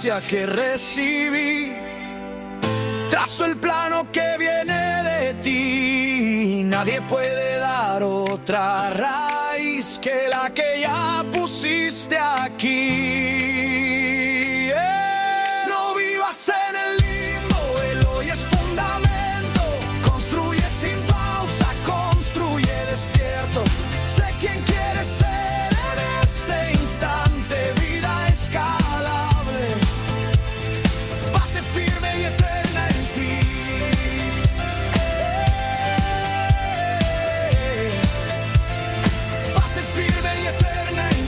gracia que recibí. Trazo el plano que viene de ti. Nadie puede dar otra raíz que la que ya pusiste aquí. No vivas en el limbo, el hoy es fundamento. Construye sin pausa, construye despierto. Sé quién quieres ser en este instante. Vida escalable, base firme y eterna en ti. Base firme y eterna en ti.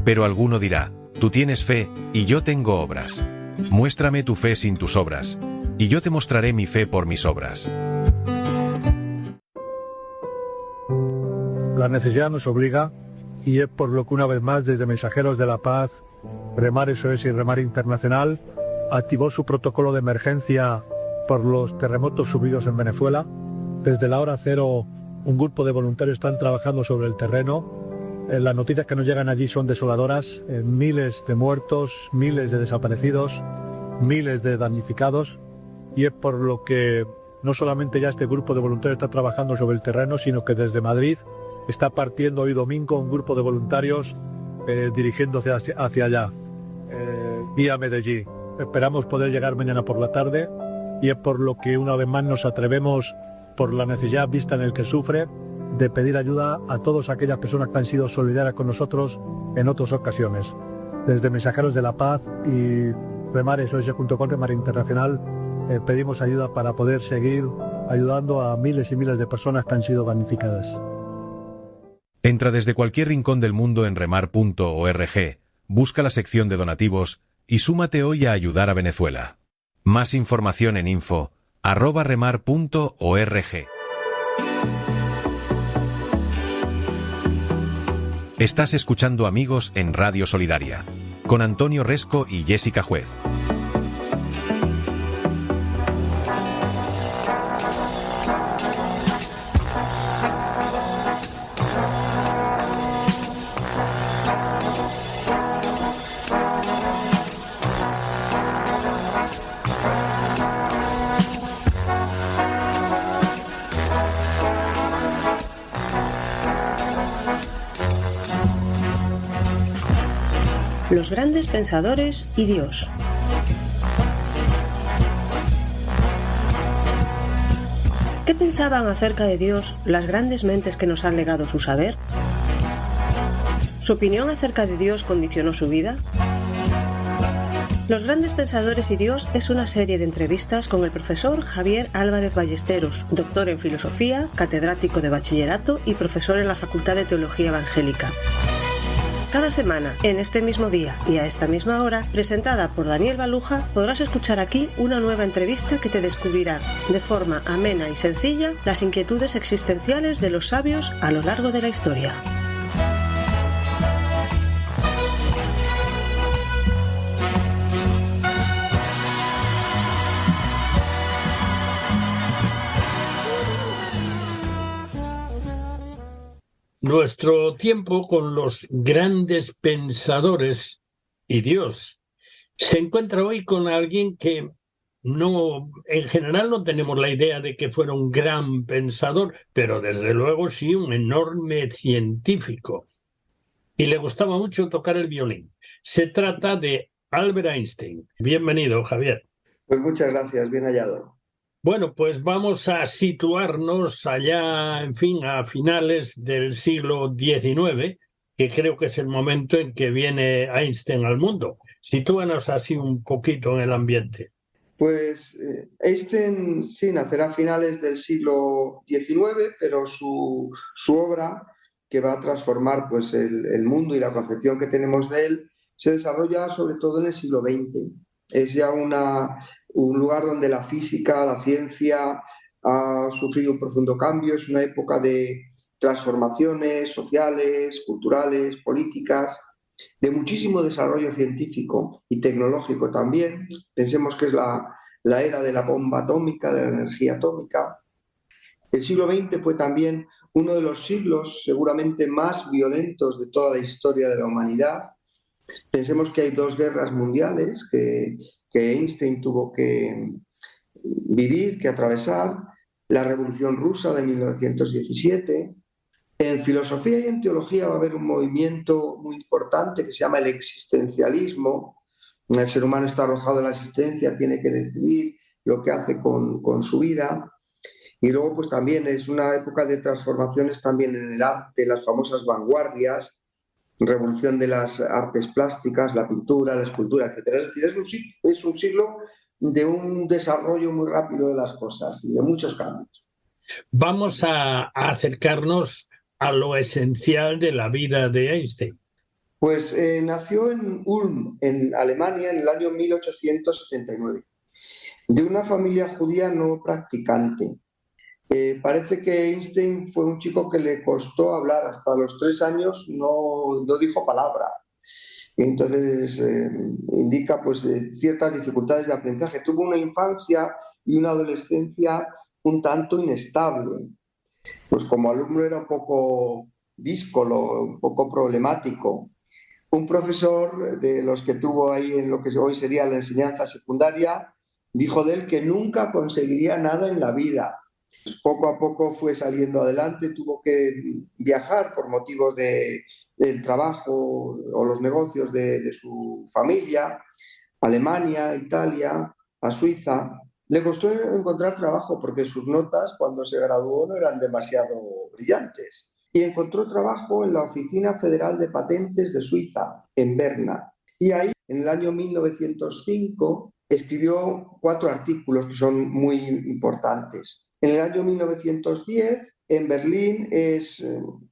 Pero alguno dirá, tú tienes fe, y yo tengo obras. Muéstrame tu fe sin tus obras, y yo te mostraré mi fe por mis obras. La necesidad nos obliga, y es por lo que una vez más desde Mensajeros de la Paz, Remar SOS y Remar Internacional activó su protocolo de emergencia por los terremotos subidos en Venezuela. Desde la hora cero, un grupo de voluntarios están trabajando sobre el terreno. Las noticias que nos llegan allí son desoladoras, miles de muertos, miles de desaparecidos, miles de damnificados, y es por lo que no solamente ya este grupo de voluntarios está trabajando sobre el terreno, sino que desde Madrid está partiendo hoy domingo un grupo de voluntarios dirigiéndose hacia allá, vía Medellín. Esperamos poder llegar mañana por la tarde, y es por lo que una vez más nos atrevemos, por la necesidad vista en el que sufre, de pedir ayuda a todas aquellas personas que han sido solidarias con nosotros en otras ocasiones. Desde Mensajeros de la Paz y Remar SOS junto con Remar Internacional pedimos ayuda para poder seguir ayudando a miles y miles de personas que han sido damnificadas. Entra desde cualquier rincón del mundo en remar.org, busca la sección de donativos y súmate hoy a ayudar a Venezuela. Más información en info@remar.org. Estás escuchando Amigos en Radio Solidaria, con Antonio Resco y Jessica Juez. Los grandes pensadores y Dios. ¿Qué pensaban acerca de Dios las grandes mentes que nos han legado su saber? ¿Su opinión acerca de Dios condicionó su vida? Los grandes pensadores y Dios es una serie de entrevistas con el profesor Javier Álvarez Ballesteros, doctor en filosofía, catedrático de bachillerato y profesor en la Facultad de Teología Evangélica. Cada semana, en este mismo día y a esta misma hora, presentada por Daniel Baluja, podrás escuchar aquí una nueva entrevista que te descubrirá, de forma amena y sencilla, las inquietudes existenciales de los sabios a lo largo de la historia. Nuestro tiempo con los grandes pensadores y Dios se encuentra hoy con alguien que en general no tenemos la idea de que fuera un gran pensador, pero desde luego sí un enorme científico. Y le gustaba mucho tocar el violín. Se trata de Albert Einstein. Bienvenido, Javier. Pues muchas gracias, bien hallado. Bueno, pues vamos a situarnos allá, en fin, a finales del siglo XIX, que creo que es el momento en que viene Einstein al mundo. Sitúanos así un poquito en el ambiente. Pues Einstein sí nacerá a finales del siglo XIX, pero su obra, que va a transformar pues, el mundo y la concepción que tenemos de él, se desarrolla sobre todo en el siglo XX. Es ya un lugar donde la física, la ciencia ha sufrido un profundo cambio. Es una época de transformaciones sociales, culturales, políticas, de muchísimo desarrollo científico y tecnológico también. Pensemos que es la era de la bomba atómica, de la energía atómica. El siglo XX fue también uno de los siglos seguramente más violentos de toda la historia de la humanidad. Pensemos que hay 2 guerras mundiales que Einstein tuvo que vivir, que atravesar, la Revolución Rusa de 1917. En filosofía y en teología va a haber un movimiento muy importante que se llama el existencialismo. El ser humano está arrojado en la existencia, tiene que decidir lo que hace con su vida. Y luego pues también es una época de transformaciones también en el arte, las famosas vanguardias, revolución de las artes plásticas, la pintura, la escultura, etc. Es decir, es un siglo de un desarrollo muy rápido de las cosas y de muchos cambios. Vamos a acercarnos a lo esencial de la vida de Einstein. Pues nació en Ulm, en Alemania, en el año 1879, de una familia judía no practicante. Parece que Einstein fue un chico que le costó hablar, hasta los 3 años no dijo palabra. Entonces indica pues ciertas dificultades de aprendizaje. Tuvo una infancia y una adolescencia un tanto inestable. Pues como alumno era un poco díscolo, un poco problemático. Un profesor de los que tuvo ahí en lo que hoy sería la enseñanza secundaria dijo de él que nunca conseguiría nada en la vida. Poco a poco fue saliendo adelante, tuvo que viajar por motivos del trabajo o los negocios de su familia, Alemania, Italia, a Suiza. Le costó encontrar trabajo porque sus notas cuando se graduó no eran demasiado brillantes. Y encontró trabajo en la Oficina Federal de Patentes de Suiza, en Berna. Y ahí, en el año 1905, escribió 4 artículos que son muy importantes. En el año 1910, en Berlín, es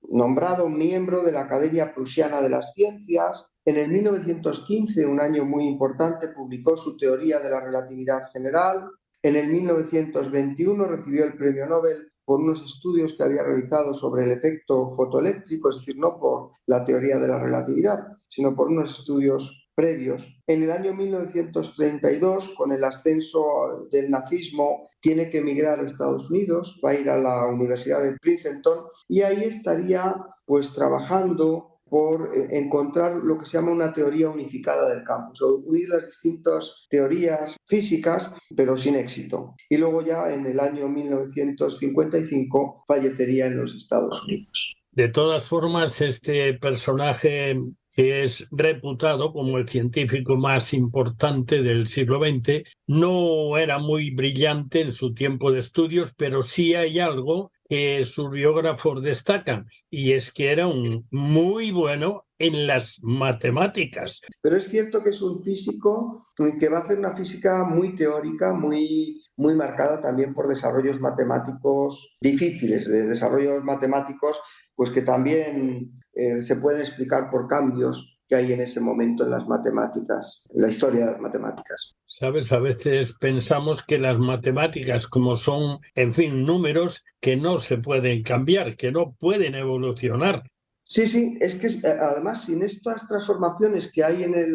nombrado miembro de la Academia Prusiana de las Ciencias. En el 1915, un año muy importante, publicó su teoría de la relatividad general. En el 1921 recibió el premio Nobel por unos estudios que había realizado sobre el efecto fotoeléctrico, es decir, no por la teoría de la relatividad, sino por unos estudios previos. En el año 1932, con el ascenso del nazismo, tiene que emigrar a Estados Unidos, va a ir a la Universidad de Princeton y ahí estaría pues trabajando por encontrar lo que se llama una teoría unificada del campo, o sea, unir las distintas teorías físicas, pero sin éxito. Y luego ya en el año 1955 fallecería en los Estados Unidos. De todas formas, este personaje que es reputado como el científico más importante del siglo XX, no era muy brillante en su tiempo de estudios, pero sí hay algo que sus biógrafos destacan, y es que era un muy bueno en las matemáticas. Pero es cierto que es un físico que va a hacer una física muy teórica, muy marcada también por desarrollos matemáticos difíciles, de desarrollos matemáticos pues que también se pueden explicar por cambios que hay en ese momento en las matemáticas, en la historia de las matemáticas. Sabes, a veces pensamos que las matemáticas, como son, en fin, números que no se pueden cambiar, que no pueden evolucionar. Sí, es que además sin estas transformaciones que hay en el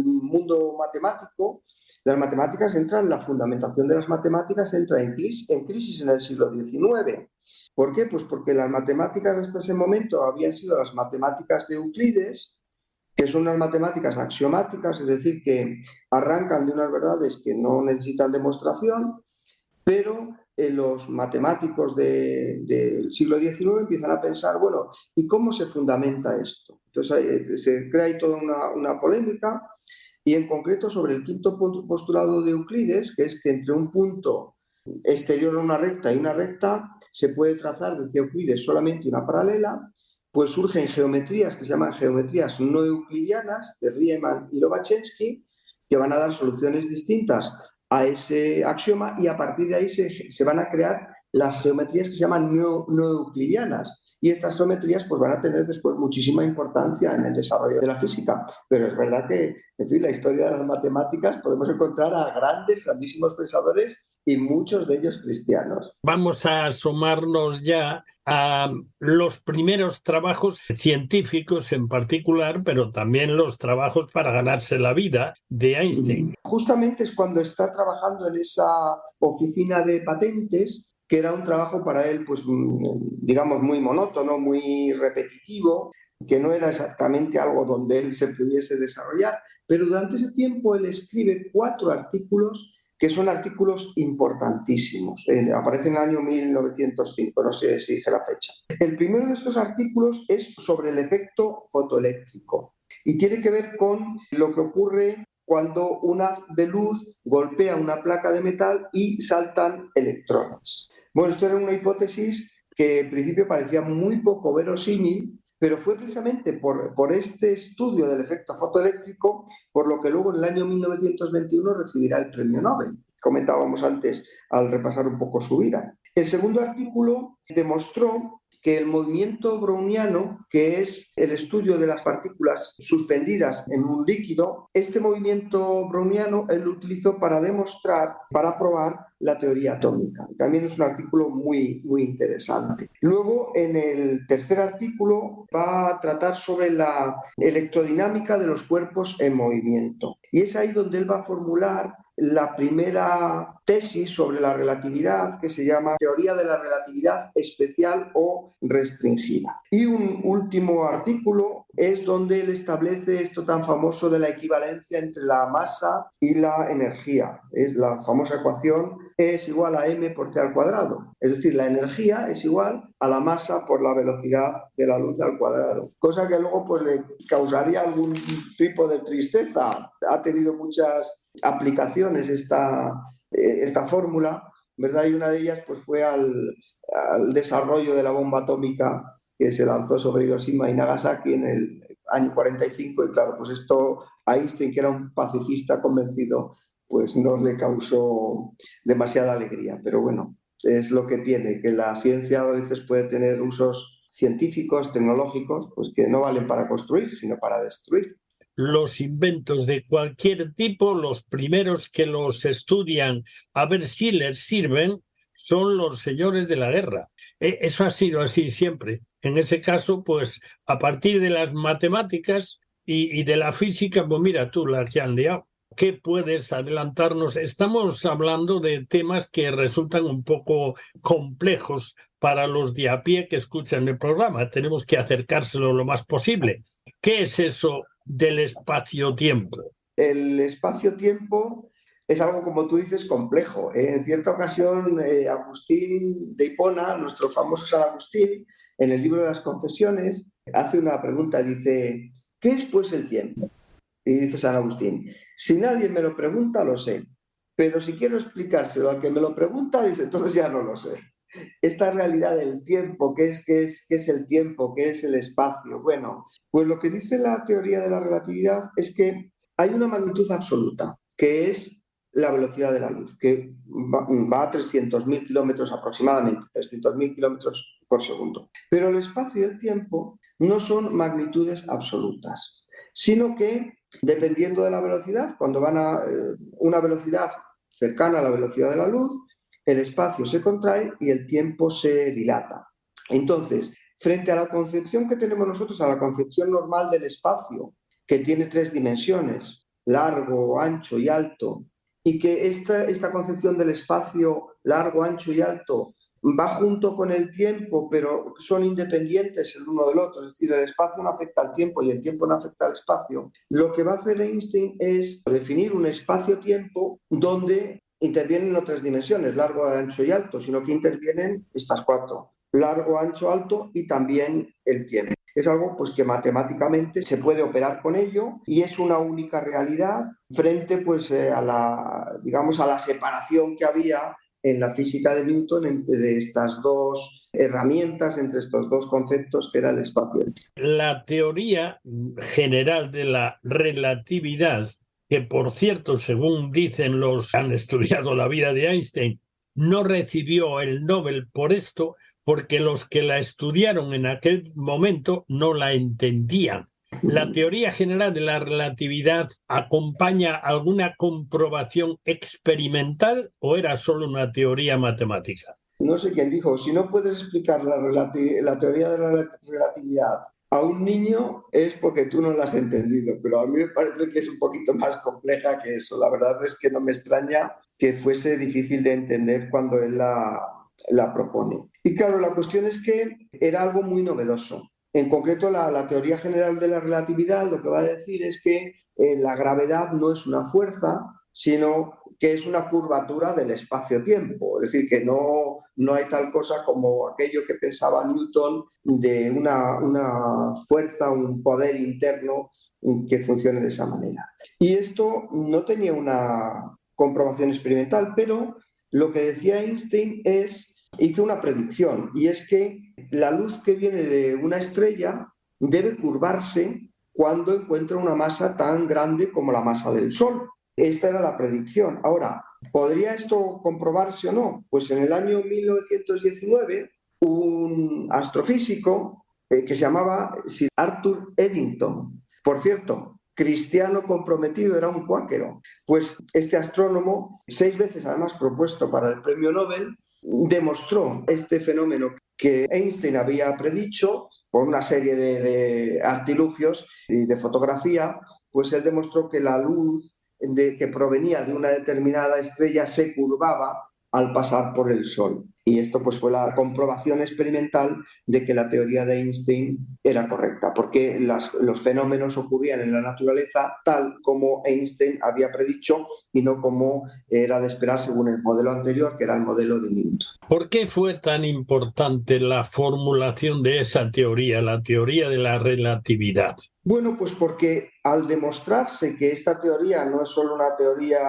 mundo matemático, las matemáticas entran, la fundamentación de las matemáticas entra en crisis en el siglo XIX. ¿Por qué? Pues porque las matemáticas hasta ese momento habían sido las matemáticas de Euclides, que son unas matemáticas axiomáticas, es decir, que arrancan de unas verdades que no necesitan demostración, pero los matemáticos del siglo XIX empiezan a pensar, bueno, ¿y cómo se fundamenta esto? Entonces se crea ahí toda una polémica, y en concreto sobre el quinto postulado de Euclides, que es que entre un punto exterior a una recta y una recta se puede trazar, decía Euclides, solamente una paralela. Pues surgen geometrías que se llaman geometrías no euclidianas, de Riemann y Lobachevsky, que van a dar soluciones distintas a ese axioma, y a partir de ahí se van a crear las geometrías que se llaman no euclidianas. Y estas geometrías pues, van a tener después muchísima importancia en el desarrollo de la física. Pero es verdad que, en fin, la historia de las matemáticas podemos encontrar a grandísimos pensadores y muchos de ellos cristianos. Vamos a asomarnos ya a los primeros trabajos científicos en particular, pero también los trabajos para ganarse la vida de Einstein. Justamente es cuando está trabajando en esa oficina de patentes, que era un trabajo para él, pues, digamos, muy monótono, muy repetitivo, que no era exactamente algo donde él se pudiese desarrollar, pero durante ese tiempo él escribe 4 artículos que son artículos importantísimos. Aparece en el año 1905, no sé si dice la fecha. El primero de estos artículos es sobre el efecto fotoeléctrico y tiene que ver con lo que ocurre cuando un haz de luz golpea una placa de metal y saltan electrones. Bueno, esto era una hipótesis que en principio parecía muy poco verosímil, pero fue precisamente por este estudio del efecto fotoeléctrico por lo que luego en el año 1921 recibirá el premio Nobel. Comentábamos antes al repasar un poco su vida. El segundo artículo demostró que el movimiento browniano, que es el estudio de las partículas suspendidas en un líquido, este movimiento browniano él lo utilizó para demostrar, para probar la teoría atómica. También es un artículo muy, muy interesante. Luego, en el tercer artículo, va a tratar sobre la electrodinámica de los cuerpos en movimiento. Y es ahí donde él va a formular la primera tesis sobre la relatividad, que se llama teoría de la relatividad especial o restringida. Y un último artículo es donde él establece esto tan famoso de la equivalencia entre la masa y la energía. Es la famosa ecuación E es igual a m por c al cuadrado. Es decir, la energía es igual a la masa por la velocidad de la luz al cuadrado. Cosa que luego pues, le causaría algún tipo de tristeza. Ha tenido muchas aplicaciones esta fórmula, ¿verdad? Y una de ellas pues, fue al desarrollo de la bomba atómica que se lanzó sobre Hiroshima y Nagasaki en el año 45. Y claro, pues esto a Einstein, que era un pacifista convencido, pues no le causó demasiada alegría. Pero bueno, es lo que tiene, que la ciencia a veces puede tener usos científicos, tecnológicos, pues que no valen para construir, sino para destruir. Los inventos de cualquier tipo, los primeros que los estudian a ver si les sirven, son los señores de la guerra. Eso ha sido así siempre. En ese caso, pues a partir de las matemáticas y de la física, pues mira tú la que han liado. ¿Qué puedes adelantarnos? Estamos hablando de temas que resultan un poco complejos para los de a pie que escuchan el programa. Tenemos que acercárselo lo más posible. ¿Qué es eso del espacio-tiempo? El espacio-tiempo es algo, como tú dices, complejo. En cierta ocasión, Agustín de Hipona, nuestro famoso San Agustín, en el libro de las Confesiones, hace una pregunta, dice, ¿qué es pues el tiempo? Y dice San Agustín, si nadie me lo pregunta, lo sé, pero si quiero explicárselo al que me lo pregunta, dice, entonces ya no lo sé. Esta realidad del tiempo, ¿qué es el tiempo? ¿Qué es el espacio? Bueno, pues lo que dice la teoría de la relatividad es que hay una magnitud absoluta, que es la velocidad de la luz, que va a 300.000 kilómetros aproximadamente, 300.000 kilómetros por segundo. Pero el espacio y el tiempo no son magnitudes absolutas, sino que, dependiendo de la velocidad, cuando van a una velocidad cercana a la velocidad de la luz, el espacio se contrae y el tiempo se dilata. Entonces, frente a la concepción que tenemos nosotros, a la concepción normal del espacio, que tiene 3 dimensiones, largo, ancho y alto, y que esta concepción del espacio largo, ancho y alto va junto con el tiempo, pero son independientes el uno del otro, es decir, el espacio no afecta al tiempo y el tiempo no afecta al espacio. Lo que va a hacer Einstein es definir un espacio-tiempo donde intervienen otras dimensiones, largo, ancho y alto, sino que intervienen estas 4, largo, ancho, alto y también el tiempo. Es algo pues, que matemáticamente se puede operar con ello y es una única realidad frente pues, a la separación que había en la física de Newton entre estas 2 herramientas, entre estos 2 conceptos que era el espacio y el tiempo. La teoría general de la relatividad, que por cierto, según dicen los que han estudiado la vida de Einstein, no recibió el Nobel por esto, porque los que la estudiaron en aquel momento no la entendían. ¿La teoría general de la relatividad acompaña alguna comprobación experimental o era solo una teoría matemática? no sé quién dijo, si no puedes explicar la teoría de la relatividad a un niño es porque tú no la has entendido, pero a mí me parece que es un poquito más compleja que eso. La verdad es que no me extraña que fuese difícil de entender cuando él la propone. Y claro, la cuestión es que era algo muy novedoso. En concreto, la teoría general de la relatividad lo que va a decir es que la gravedad no es una fuerza, sino que es una curvatura del espacio-tiempo. Es decir, que no hay tal cosa como aquello que pensaba Newton de una fuerza, un poder interno que funcione de esa manera. Y esto no tenía una comprobación experimental, pero lo que decía Einstein hizo una predicción, y es que la luz que viene de una estrella debe curvarse cuando encuentra una masa tan grande como la masa del Sol. Esta era la predicción. Ahora, ¿podría esto comprobarse o no? Pues en el año 1919, un astrofísico que se llamaba Sir Arthur Eddington, por cierto, cristiano comprometido, era un cuáquero, pues este astrónomo, 6 veces además propuesto para el premio Nobel, demostró este fenómeno que Einstein había predicho por una serie de artilugios y de fotografía. Pues él demostró que la luz que provenía de una determinada estrella se curvaba al pasar por el Sol. Y esto pues fue la comprobación experimental de que la teoría de Einstein era correcta, porque los fenómenos ocurrían en la naturaleza tal como Einstein había predicho y no como era de esperar según el modelo anterior, que era el modelo de Newton. ¿Por qué fue tan importante la formulación de esa teoría, la teoría de la relatividad? Bueno, pues porque al demostrarse que esta teoría no es solo una teoría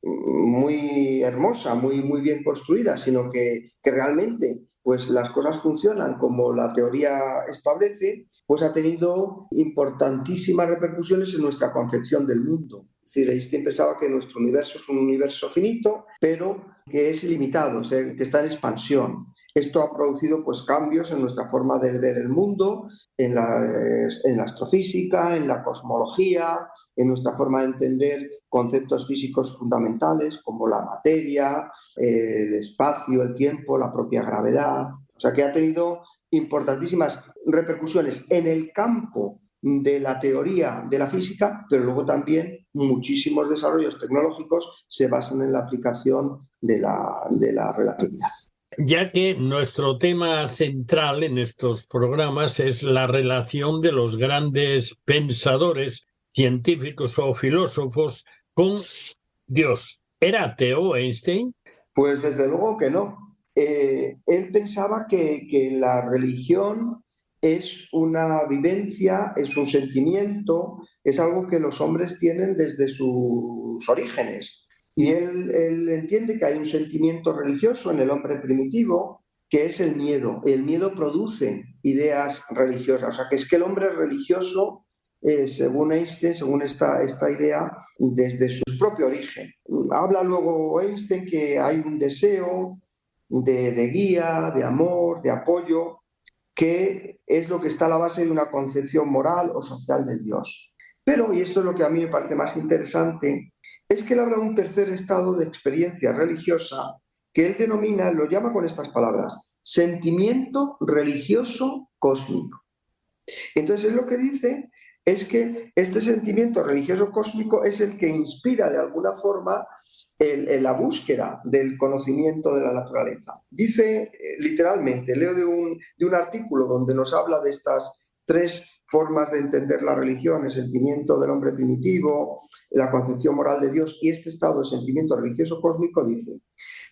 muy hermosa, muy bien construida, sino que realmente pues las cosas funcionan como la teoría establece, pues ha tenido importantísimas repercusiones en nuestra concepción del mundo. Es decir, Einstein pensaba que nuestro universo es un universo finito, pero que es ilimitado, o sea, que está en expansión. Esto ha producido pues cambios en nuestra forma de ver el mundo, en la astrofísica, en la cosmología, en nuestra forma de entender conceptos físicos fundamentales como la materia, el espacio, el tiempo, la propia gravedad. O sea que ha tenido importantísimas repercusiones en el campo de la teoría de la física, pero luego también muchísimos desarrollos tecnológicos se basan en la aplicación de la relatividad. Ya que nuestro tema central en estos programas es la relación de los grandes pensadores, científicos o filósofos con Dios. ¿Era ateo Einstein? Pues desde luego que no. Él pensaba que la religión es una vivencia, es un sentimiento, es algo que los hombres tienen desde sus orígenes. Y él entiende que hay un sentimiento religioso en el hombre primitivo, que es el miedo. El miedo produce ideas religiosas. O sea, que es que el hombre es religioso, según Einstein, según esta idea, desde su propio origen. Habla luego Einstein que hay un deseo de guía, de amor, de apoyo, que es lo que está a la base de una concepción moral o social de Dios. Pero, y esto es lo que a mí me parece más interesante, es que él habla de un tercer estado de experiencia religiosa que él denomina, lo llama con estas palabras, sentimiento religioso cósmico. Entonces él lo que dice es que este sentimiento religioso cósmico es el que inspira de alguna forma la búsqueda del conocimiento de la naturaleza. Dice literalmente, leo de un artículo donde nos habla de estas 3 formas de entender la religión: el sentimiento del hombre primitivo, la concepción moral de Dios y este estado de sentimiento religioso cósmico. Dice: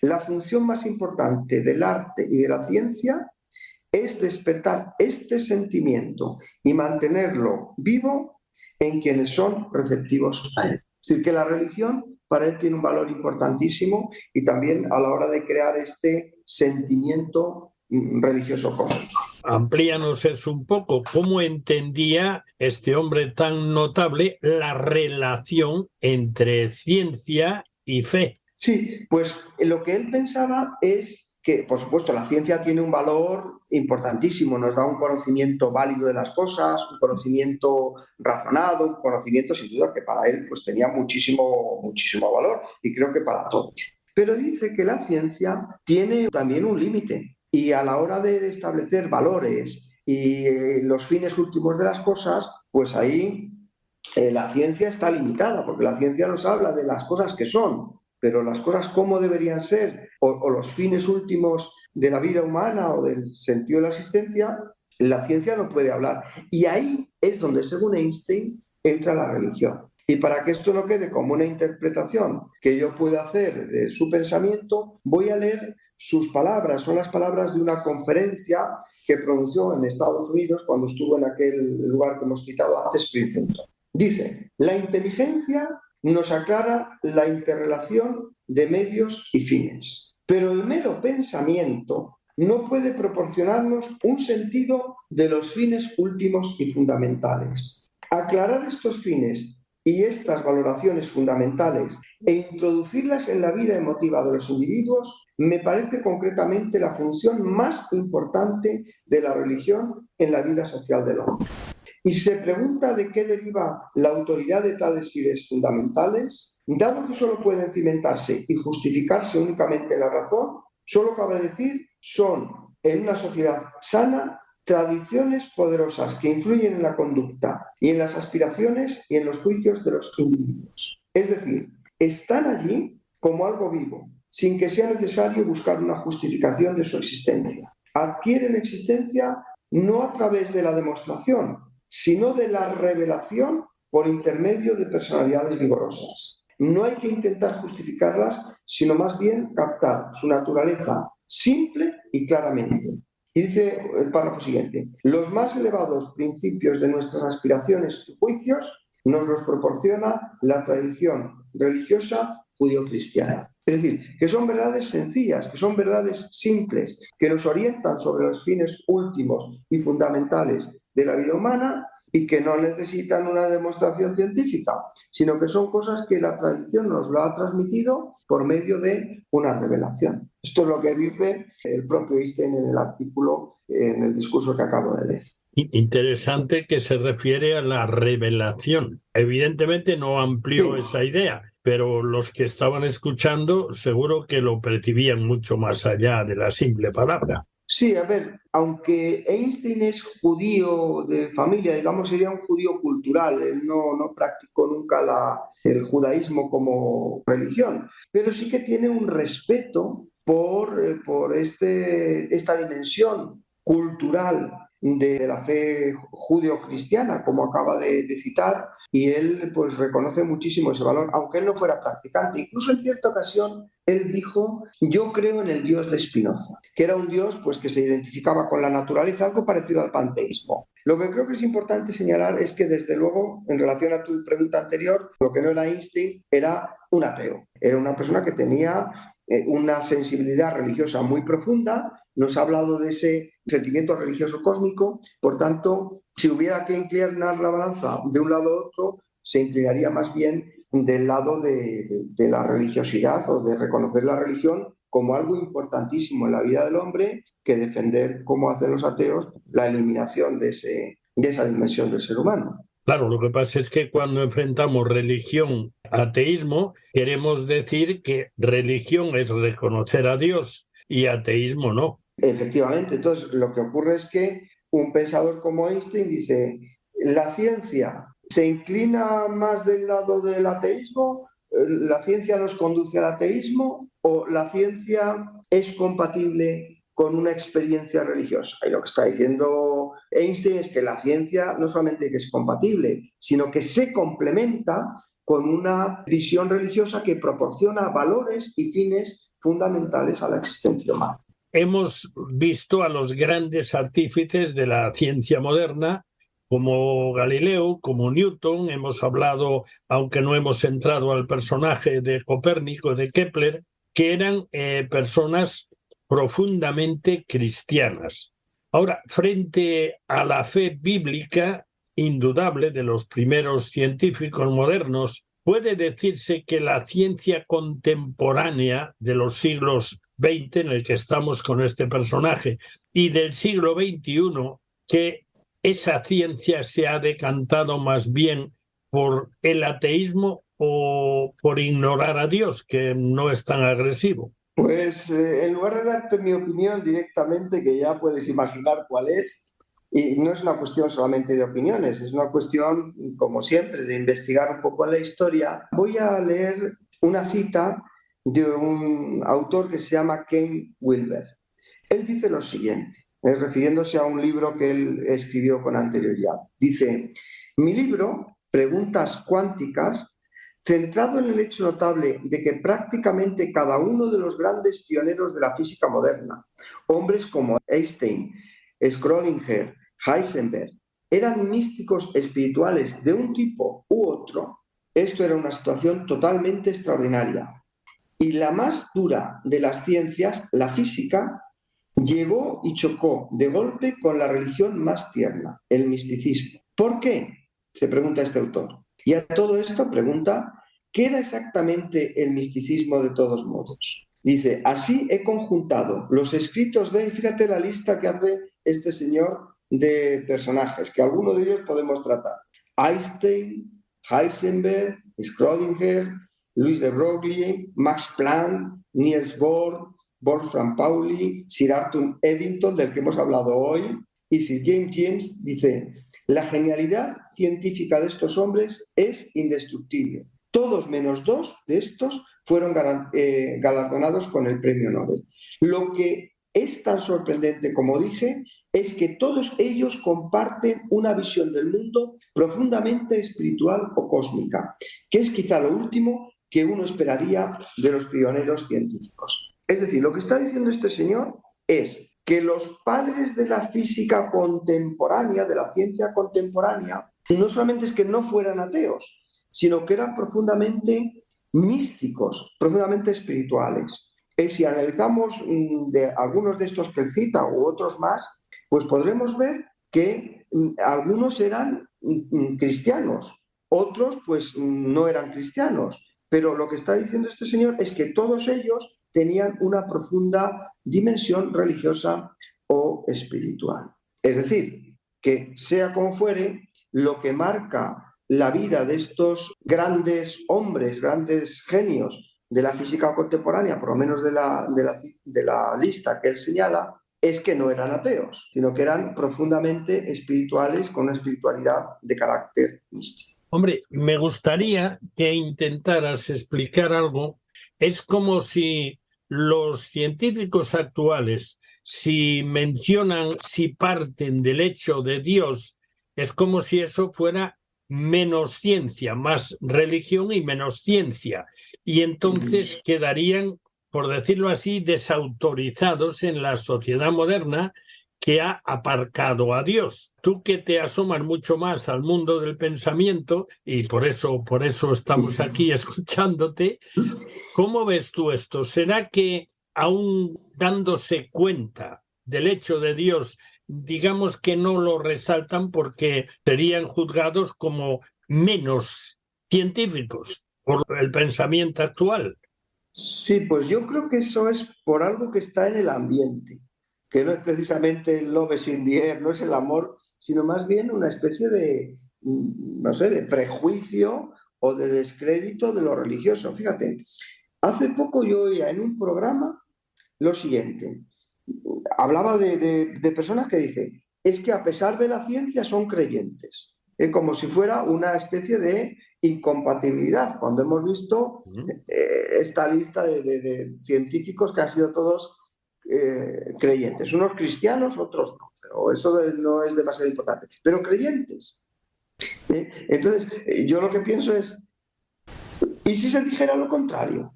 la función más importante del arte y de la ciencia es despertar este sentimiento y mantenerlo vivo en quienes son receptivos a él. Es decir, que la religión para él tiene un valor importantísimo y también a la hora de crear este sentimiento religioso cósmico. Amplíanos eso un poco. ¿Cómo entendía este hombre tan notable la relación entre ciencia y fe? Sí, pues lo que él pensaba es que, por supuesto, la ciencia tiene un valor importantísimo, nos da un conocimiento válido de las cosas, un conocimiento razonado, un conocimiento sin duda que para él pues tenía muchísimo valor, y creo que para todos. pero dice que la ciencia tiene también un límite y a la hora de establecer valores y los fines últimos de las cosas, pues ahí la ciencia está limitada, porque la ciencia nos habla de las cosas que son, pero las cosas cómo deberían ser o los fines últimos de la vida humana o del sentido de la existencia, la ciencia no puede hablar. Y ahí es donde, según Einstein, entra la religión. Y para que esto no quede como una interpretación que yo pueda hacer de su pensamiento, voy a leer sus palabras. Son las palabras de una conferencia que pronunció en Estados Unidos cuando estuvo en aquel lugar que hemos citado antes, Princeton. Dice: la inteligencia nos aclara la interrelación de medios y fines, pero el mero pensamiento no puede proporcionarnos un sentido de los fines últimos y fundamentales. Aclarar estos fines y estas valoraciones fundamentales e introducirlas en la vida emotiva de los individuos me parece concretamente la función más importante de la religión en la vida social del hombre. Y se pregunta de qué deriva la autoridad de tales fines fundamentales, dado que solo pueden cimentarse y justificarse únicamente en la razón, solo cabe decir son, en una sociedad sana, tradiciones poderosas que influyen en la conducta y en las aspiraciones y en los juicios de los individuos. Es decir, están allí como algo vivo, sin que sea necesario buscar una justificación de su existencia. Adquieren existencia no a través de la demostración, sino de la revelación por intermedio de personalidades vigorosas. No hay que intentar justificarlas, sino más bien captar su naturaleza simple y claramente. Y dice el párrafo siguiente: los más elevados principios de nuestras aspiraciones y juicios nos los proporciona la tradición religiosa judio-cristiana. Es decir, que son verdades sencillas, que son verdades simples, que nos orientan sobre los fines últimos y fundamentales de la vida humana y que no necesitan una demostración científica, sino que son cosas que la tradición nos lo ha transmitido por medio de una revelación. Esto es lo que dice el propio Einstein en el artículo, en el discurso que acabo de leer. Interesante que se refiere a la revelación. Evidentemente no amplió esa idea, pero los que estaban escuchando seguro que lo percibían mucho más allá de la simple palabra. Sí, a ver, aunque Einstein es judío de familia, digamos, sería un judío cultural, él no practicó nunca el judaísmo como religión, pero sí que tiene un respeto por esta dimensión cultural de la fe judeo-cristiana, como acaba de citar, y él pues reconoce muchísimo ese valor, aunque él no fuera practicante. Incluso en cierta ocasión él dijo: yo creo en el Dios de Spinoza, que era un Dios pues que se identificaba con la naturaleza, algo parecido al panteísmo. Lo que creo que es importante señalar es que, desde luego, en relación a tu pregunta anterior, lo que no era Einstein era un ateo, era una persona que tenía una sensibilidad religiosa muy profunda. Nos ha hablado de ese sentimiento religioso cósmico. Por tanto, si hubiera que inclinar la balanza de un lado a otro, se inclinaría más bien del lado de la religiosidad, o de reconocer la religión como algo importantísimo en la vida del hombre, que defender, como hacen los ateos, la eliminación de esa dimensión del ser humano. Claro, lo que pasa es que cuando enfrentamos religión, ateísmo, queremos decir que religión es reconocer a Dios y ateísmo no. Efectivamente, entonces lo que ocurre es que un pensador como Einstein dice: la ciencia se inclina más del lado del ateísmo, la ciencia nos conduce al ateísmo, o la ciencia es compatible con una experiencia religiosa. Y lo que está diciendo Einstein es que la ciencia no solamente que es compatible, sino que se complementa con una visión religiosa que proporciona valores y fines fundamentales a la existencia humana. Hemos visto a los grandes artífices de la ciencia moderna, como Galileo, como Newton. Hemos hablado, aunque no hemos entrado al personaje de Copérnico, de Kepler, que eran personas profundamente cristianas. Ahora, frente a la fe bíblica indudable de los primeros científicos modernos, puede decirse que la ciencia contemporánea de los siglos XX, en el que estamos con este personaje, y del siglo XXI, que esa ciencia se ha decantado más bien por el ateísmo, o o por ignorar a Dios, que no es tan agresivo? Pues en lugar de darte mi opinión directamente, que ya puedes imaginar cuál es, y no es una cuestión solamente de opiniones, es una cuestión, como siempre, de investigar un poco la historia, voy a leer una cita de un autor que se llama Ken Wilber. Él dice lo siguiente, refiriéndose a un libro que él escribió con anterioridad. Dice, mi libro, Preguntas Cuánticas, centrado en el hecho notable de que prácticamente cada uno de los grandes pioneros de la física moderna, hombres como Einstein, Schrödinger, Heisenberg, eran místicos espirituales de un tipo u otro, esto era una situación totalmente extraordinaria. Y la más dura de las ciencias, la física, llegó y chocó de golpe con la religión más tierna, el misticismo. ¿Por qué? Se pregunta este autor. Y a todo esto pregunta, ¿qué era exactamente el misticismo de todos modos? Dice, así he conjuntado los escritos de, fíjate la lista que hace este señor de personajes, que alguno de ellos podemos tratar. Einstein, Heisenberg, Schrödinger, Luis de Broglie, Max Planck, Niels Bohr, Wolfram Pauli, Sir Arthur Eddington, del que hemos hablado hoy, y Sir James, dice, la genialidad científica de estos hombres es indestructible. Todos menos dos de estos fueron galardonados con el premio Nobel. Lo que es tan sorprendente, como dije, es que todos ellos comparten una visión del mundo profundamente espiritual o cósmica, que es quizá lo último que uno esperaría de los pioneros científicos. Es decir, lo que está diciendo este señor es que los padres de la física contemporánea, de la ciencia contemporánea, no solamente es que no fueran ateos, sino que eran profundamente místicos, profundamente espirituales. Si analizamos de algunos de estos que él cita u otros más, pues podremos ver que algunos eran cristianos, otros pues no eran cristianos. Pero lo que está diciendo este señor es que todos ellos tenían una profunda dimensión religiosa o espiritual. Es decir, que sea como fuere, lo que marca la vida de estos grandes hombres, grandes genios de la física contemporánea, por lo menos de la lista que él señala, es que no eran ateos, sino que eran profundamente espirituales, con una espiritualidad de carácter místico. Hombre, me gustaría que intentaras explicar algo. Es como si los científicos actuales, si parten del hecho de Dios, es como si eso fuera menos ciencia, más religión y menos ciencia. Y entonces quedarían, por decirlo así, desautorizados en la sociedad moderna, que ha aparcado a Dios. Tú que te asomas mucho más al mundo del pensamiento, y por eso estamos aquí escuchándote, ¿cómo ves tú esto? ¿Será que aún dándose cuenta del hecho de Dios, digamos que no lo resaltan porque serían juzgados como menos científicos por el pensamiento actual? Sí, pues yo creo que eso es por algo que está en el ambiente, que no es precisamente el love is in the air, no es el amor, sino más bien una especie de, no sé, de prejuicio o de descrédito de lo religioso. Fíjate, hace poco yo oía en un programa lo siguiente, hablaba de personas que dicen, es que a pesar de la ciencia son creyentes, como si fuera una especie de incompatibilidad, cuando hemos visto esta lista de científicos que han sido todos creyentes, unos cristianos, otros no, pero eso no es demasiado importante, pero creyentes. Entonces, yo lo que pienso es, ¿y si se dijera lo contrario?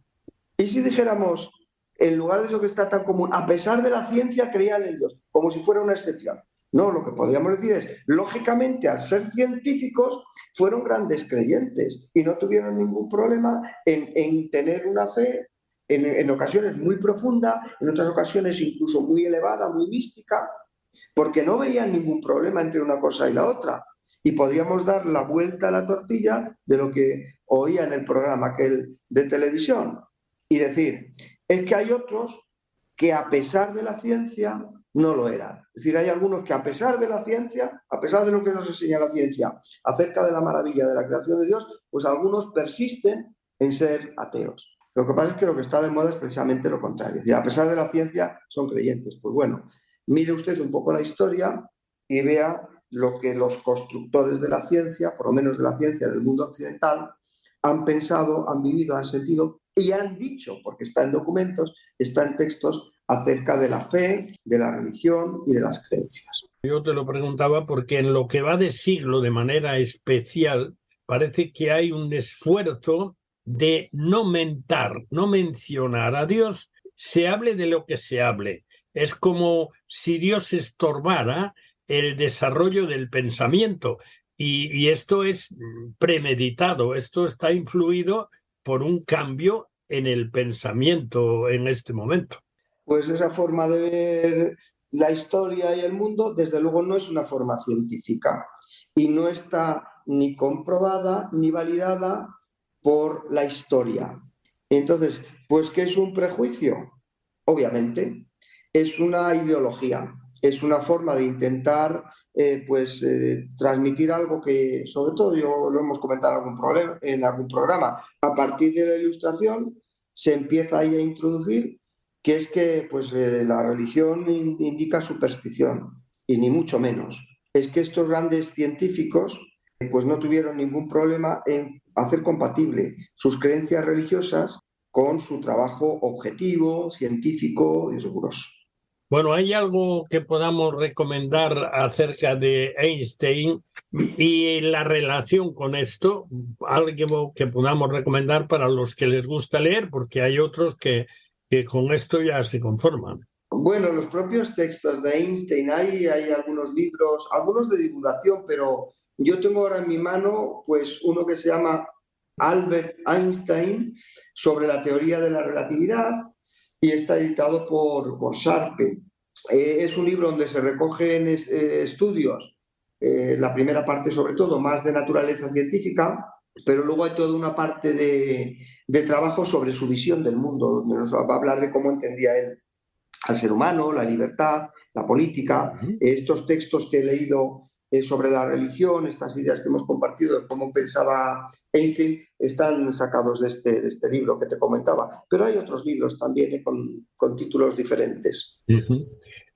¿Y si dijéramos, en lugar de eso que está tan común, a pesar de la ciencia creían en Dios, como si fuera una excepción? No, lo que podríamos decir es, lógicamente, al ser científicos, fueron grandes creyentes y no tuvieron ningún problema en tener una fe en ocasiones muy profunda, en otras ocasiones incluso muy elevada, muy mística, porque no veían ningún problema entre una cosa y la otra. Y podríamos dar la vuelta a la tortilla de lo que oía en el programa aquel de televisión y decir, es que hay otros que a pesar de la ciencia no lo eran. Es decir, hay algunos que a pesar de la ciencia, a pesar de lo que nos enseña la ciencia acerca de la maravilla de la creación de Dios, pues algunos persisten en ser ateos. Lo que pasa es que lo que está de moda es precisamente lo contrario. Es decir, a pesar de la ciencia, son creyentes. Pues bueno, mire usted un poco la historia y vea lo que los constructores de la ciencia, por lo menos de la ciencia del mundo occidental, han pensado, han vivido, han sentido y han dicho, porque está en documentos, está en textos acerca de la fe, de la religión y de las creencias. Yo te lo preguntaba porque en lo que va de siglo, de manera especial, parece que hay un esfuerzo de no mencionar a Dios, se hable de lo que se hable. Es como si Dios estorbara el desarrollo del pensamiento. Y esto es premeditado, esto está influido por un cambio en el pensamiento en este momento. Pues esa forma de ver la historia y el mundo, desde luego, no es una forma científica y no está ni comprobada ni validada por la historia. Entonces, pues, ¿qué es un prejuicio? Obviamente, es una ideología, es una forma de intentar transmitir algo que, sobre todo, yo lo hemos comentado en algún programa, a partir de la Ilustración se empieza ahí a introducir que es que la religión indica superstición, y ni mucho menos. Es que estos grandes científicos pues no tuvieron ningún problema en hacer compatible sus creencias religiosas con su trabajo objetivo, científico y riguroso. Bueno, ¿hay algo que podamos recomendar acerca de Einstein y la relación con esto? Algo que podamos recomendar para los que les gusta leer, porque hay otros que con esto ya se conforman. Bueno, los propios textos de Einstein, hay algunos libros, algunos de divulgación, pero yo tengo ahora en mi mano pues uno que se llama Albert Einstein, sobre la teoría de la relatividad, y está editado por Sharpe. Es un libro donde se recogen estudios, la primera parte sobre todo más de naturaleza científica, pero luego hay toda una parte de trabajo sobre su visión del mundo, donde nos va a hablar de cómo entendía él al ser humano, la libertad, la política. Estos textos que he leído sobre la religión, estas ideas que hemos compartido de cómo pensaba Einstein, están sacados de este libro que te comentaba. Pero hay otros libros también con títulos diferentes.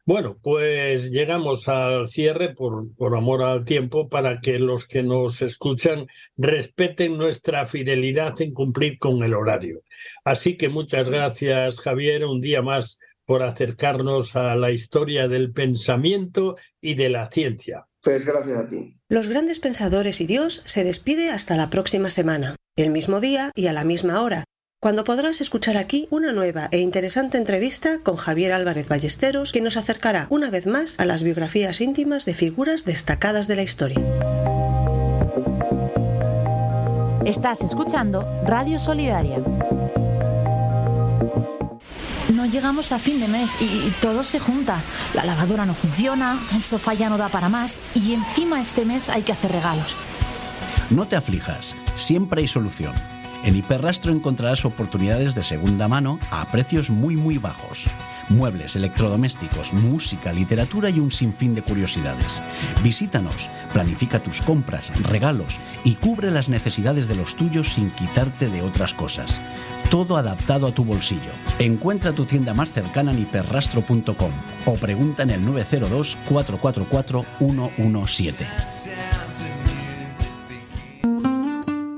Bueno, pues llegamos al cierre por amor al tiempo, para que los que nos escuchan respeten nuestra fidelidad en cumplir con el horario. Así que muchas gracias, Javier, un día más por acercarnos a la historia del pensamiento y de la ciencia. Pues gracias a ti. Los grandes pensadores y Dios se despide hasta la próxima semana, el mismo día y a la misma hora, cuando podrás escuchar aquí una nueva e interesante entrevista con Javier Álvarez Ballesteros, que nos acercará una vez más a las biografías íntimas de figuras destacadas de la historia. Estás escuchando Radio Solidaria. No llegamos a fin de mes y todo se junta. La lavadora no funciona, el sofá ya no da para más y encima este mes hay que hacer regalos. No te aflijas, siempre hay solución. En Hiperrastro encontrarás oportunidades de segunda mano a precios muy bajos. Muebles, electrodomésticos, música, literatura y un sinfín de curiosidades. Visítanos, planifica tus compras, regalos y cubre las necesidades de los tuyos sin quitarte de otras cosas. Todo adaptado a tu bolsillo. Encuentra tu tienda más cercana en hiperrastro.com o pregunta en el 902 444 117.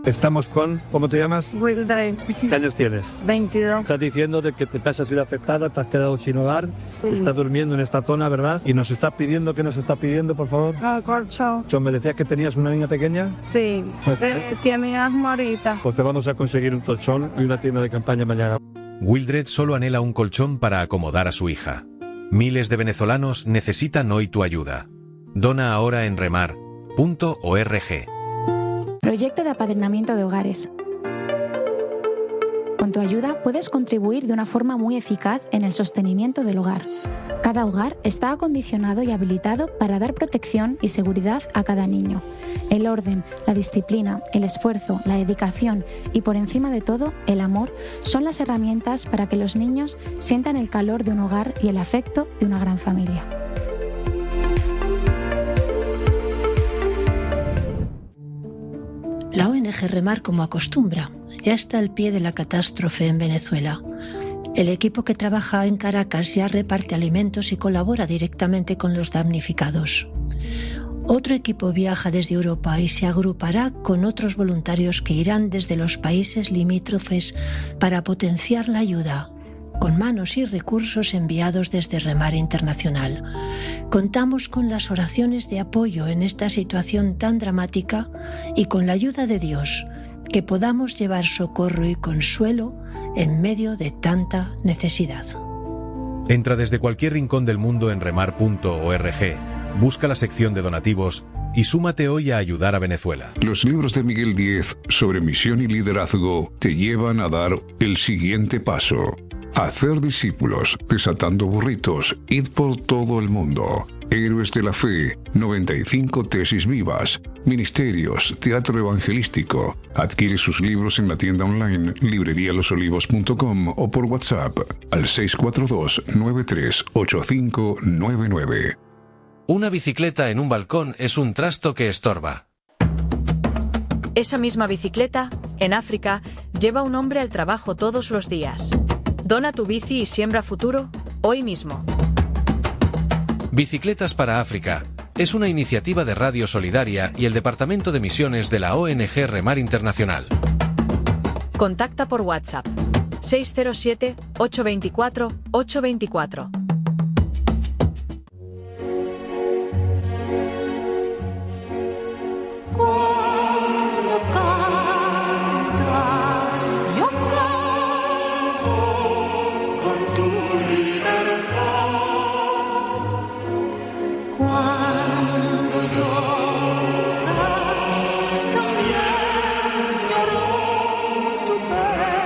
Estamos con... ¿Cómo te llamas? Wildred. ¿Qué años tienes? 22. Estás diciendo de que te has sido afectada, te has quedado sin hogar, Sí. estás durmiendo en esta zona, ¿verdad? Y nos estás pidiendo, ¿qué nos estás pidiendo, por favor? Colchón. ¿Me decías que tenías una niña pequeña? Sí. Pues, Tiene asma ahorita. Pues te vamos a conseguir un colchón y una tienda de campaña mañana. Wildred solo anhela un colchón para acomodar a su hija. Miles de venezolanos necesitan hoy tu ayuda. Dona ahora en remar.org. Proyecto de apadrinamiento de hogares. Con tu ayuda puedes contribuir de una forma muy eficaz en el sostenimiento del hogar. Cada hogar está acondicionado y habilitado para dar protección y seguridad a cada niño. El orden, la disciplina, el esfuerzo, la dedicación y, por encima de todo, el amor son las herramientas para que los niños sientan el calor de un hogar y el afecto de una gran familia. La ONG Remar, como acostumbra, ya está al pie de la catástrofe en Venezuela. El equipo que trabaja en Caracas ya reparte alimentos y colabora directamente con los damnificados. Otro equipo viaja desde Europa y se agrupará con otros voluntarios que irán desde los países limítrofes para potenciar la ayuda, con manos y recursos enviados desde Remar Internacional. Contamos con las oraciones de apoyo en esta situación tan dramática y con la ayuda de Dios, que podamos llevar socorro y consuelo en medio de tanta necesidad. Entra desde cualquier rincón del mundo en remar.org, busca la sección de donativos y súmate hoy a ayudar a Venezuela. Los libros de Miguel Díez sobre misión y liderazgo te llevan a dar el siguiente paso. Hacer discípulos, desatando burritos, id por todo el mundo. Héroes de la Fe, 95 tesis vivas, ministerios, teatro evangelístico. Adquiere sus libros en la tienda online librerialosolivos.com o por WhatsApp al 642-938599. Una bicicleta en un balcón es un trasto que estorba. Esa misma bicicleta, en África, lleva a un hombre al trabajo todos los días. Dona tu bici y siembra futuro hoy mismo. Bicicletas para África es una iniciativa de Radio Solidaria y el Departamento de Misiones de la ONG Remar Internacional. Contacta por WhatsApp 607-824-824. Cuando cantas, yo canto con tu libertad. Cuando lloras, también lloro tu pena.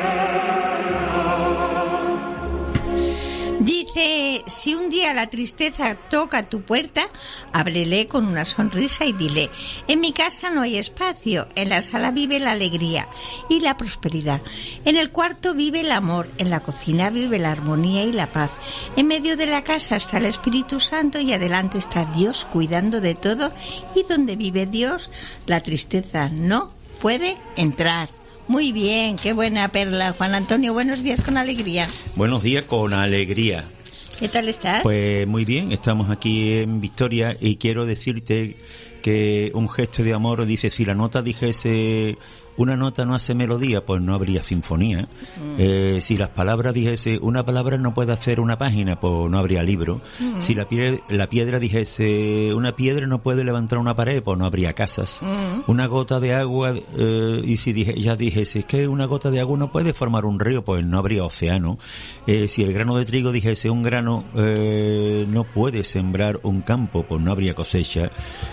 Dice, si un día la tristeza toca tu puerta, ábrele con una sonrisa y dile: en mi casa no hay espacio, en la sala vive la alegría y la prosperidad, en el cuarto vive el amor, en la cocina vive la armonía y la paz, en medio de la casa está el Espíritu Santo y adelante está Dios cuidando de todo, y donde vive Dios, la tristeza no puede entrar. Muy bien, qué buena perla, Juan Antonio. Buenos días con alegría. Buenos días con alegría. ¿Qué tal estás? Pues muy bien, estamos aquí en Victoria y quiero decirte que un gesto de amor dice, si la nota dijese, una nota no hace melodía, pues no habría sinfonía. Si las palabras dijese, una palabra no puede hacer una página, pues no habría libro. Si la piedra dijese, una piedra no puede levantar una pared, pues no habría casas. Una gota de agua, y si ella dijese, es que una gota de agua no puede formar un río, pues no habría océano. Si el grano de trigo dijese, un grano no puede sembrar un campo, pues no habría cosecha.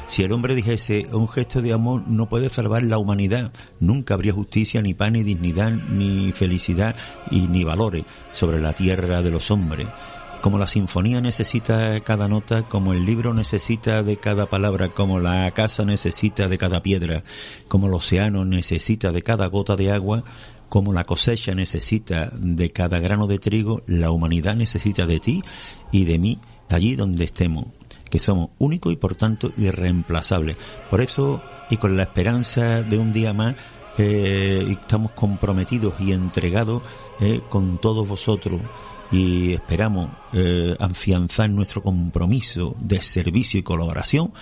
Si el hombre dijese, un gesto de amor no puede salvar la humanidad, nunca habría justicia, ni paz, ni dignidad, ni felicidad y ni valores sobre la tierra de los hombres. Como la sinfonía necesita cada nota, como el libro necesita de cada palabra, como la casa necesita de cada piedra, como el océano necesita de cada gota de agua, como la cosecha necesita de cada grano de trigo, la humanidad necesita de ti y de mí allí donde estemos, que somos únicos y por tanto irreemplazables. Por eso, y con la esperanza de un día más, estamos comprometidos y entregados con todos vosotros, y esperamos afianzar nuestro compromiso de servicio y colaboración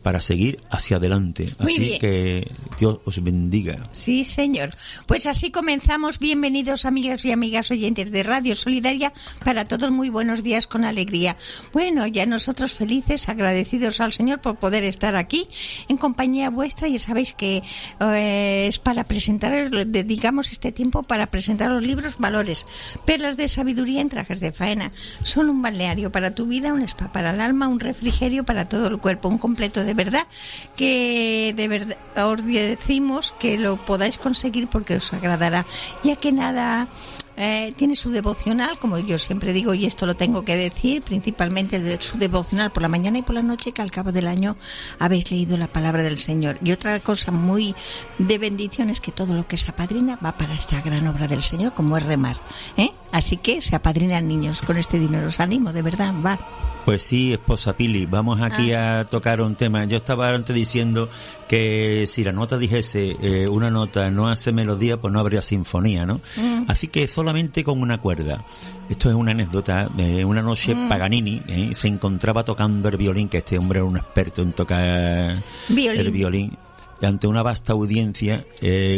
para seguir hacia adelante. Muy así bien. Que Dios os bendiga. Sí, señor. Pues así comenzamos. Bienvenidos, amigos y amigas oyentes de Radio Solidaria. Para todos, muy buenos días con alegría. Bueno, ya nosotros felices, agradecidos al Señor por poder estar aquí en compañía vuestra. Ya sabéis que es para presentar, dedicamos este tiempo para presentar los libros Valores, Perlas de Sabiduría en Trajes de Faena. Son un balneario para tu vida, un spa para el alma, un refrigerio para todo el cuerpo, un completo de verdad, que de verdad os decimos que lo podáis conseguir porque os agradará, ya que nada tiene su devocional, como yo siempre digo, y esto lo tengo que decir, principalmente su devocional por la mañana y por la noche, que al cabo del año habéis leído la palabra del Señor. Y otra cosa muy de bendición es que todo lo que se apadrina va para esta gran obra del Señor, como es Remar, Así que se apadrinan niños con este dinero. Os animo, de verdad, va. Pues sí, esposa Pili, vamos aquí a tocar un tema. Yo estaba antes diciendo que si la nota dijese una nota no hace melodía, pues no habría sinfonía, ¿no? Así que solamente con una cuerda. Esto es una anécdota. Una noche Paganini se encontraba tocando el violín, que este hombre era un experto en tocar el violín, ante una vasta audiencia,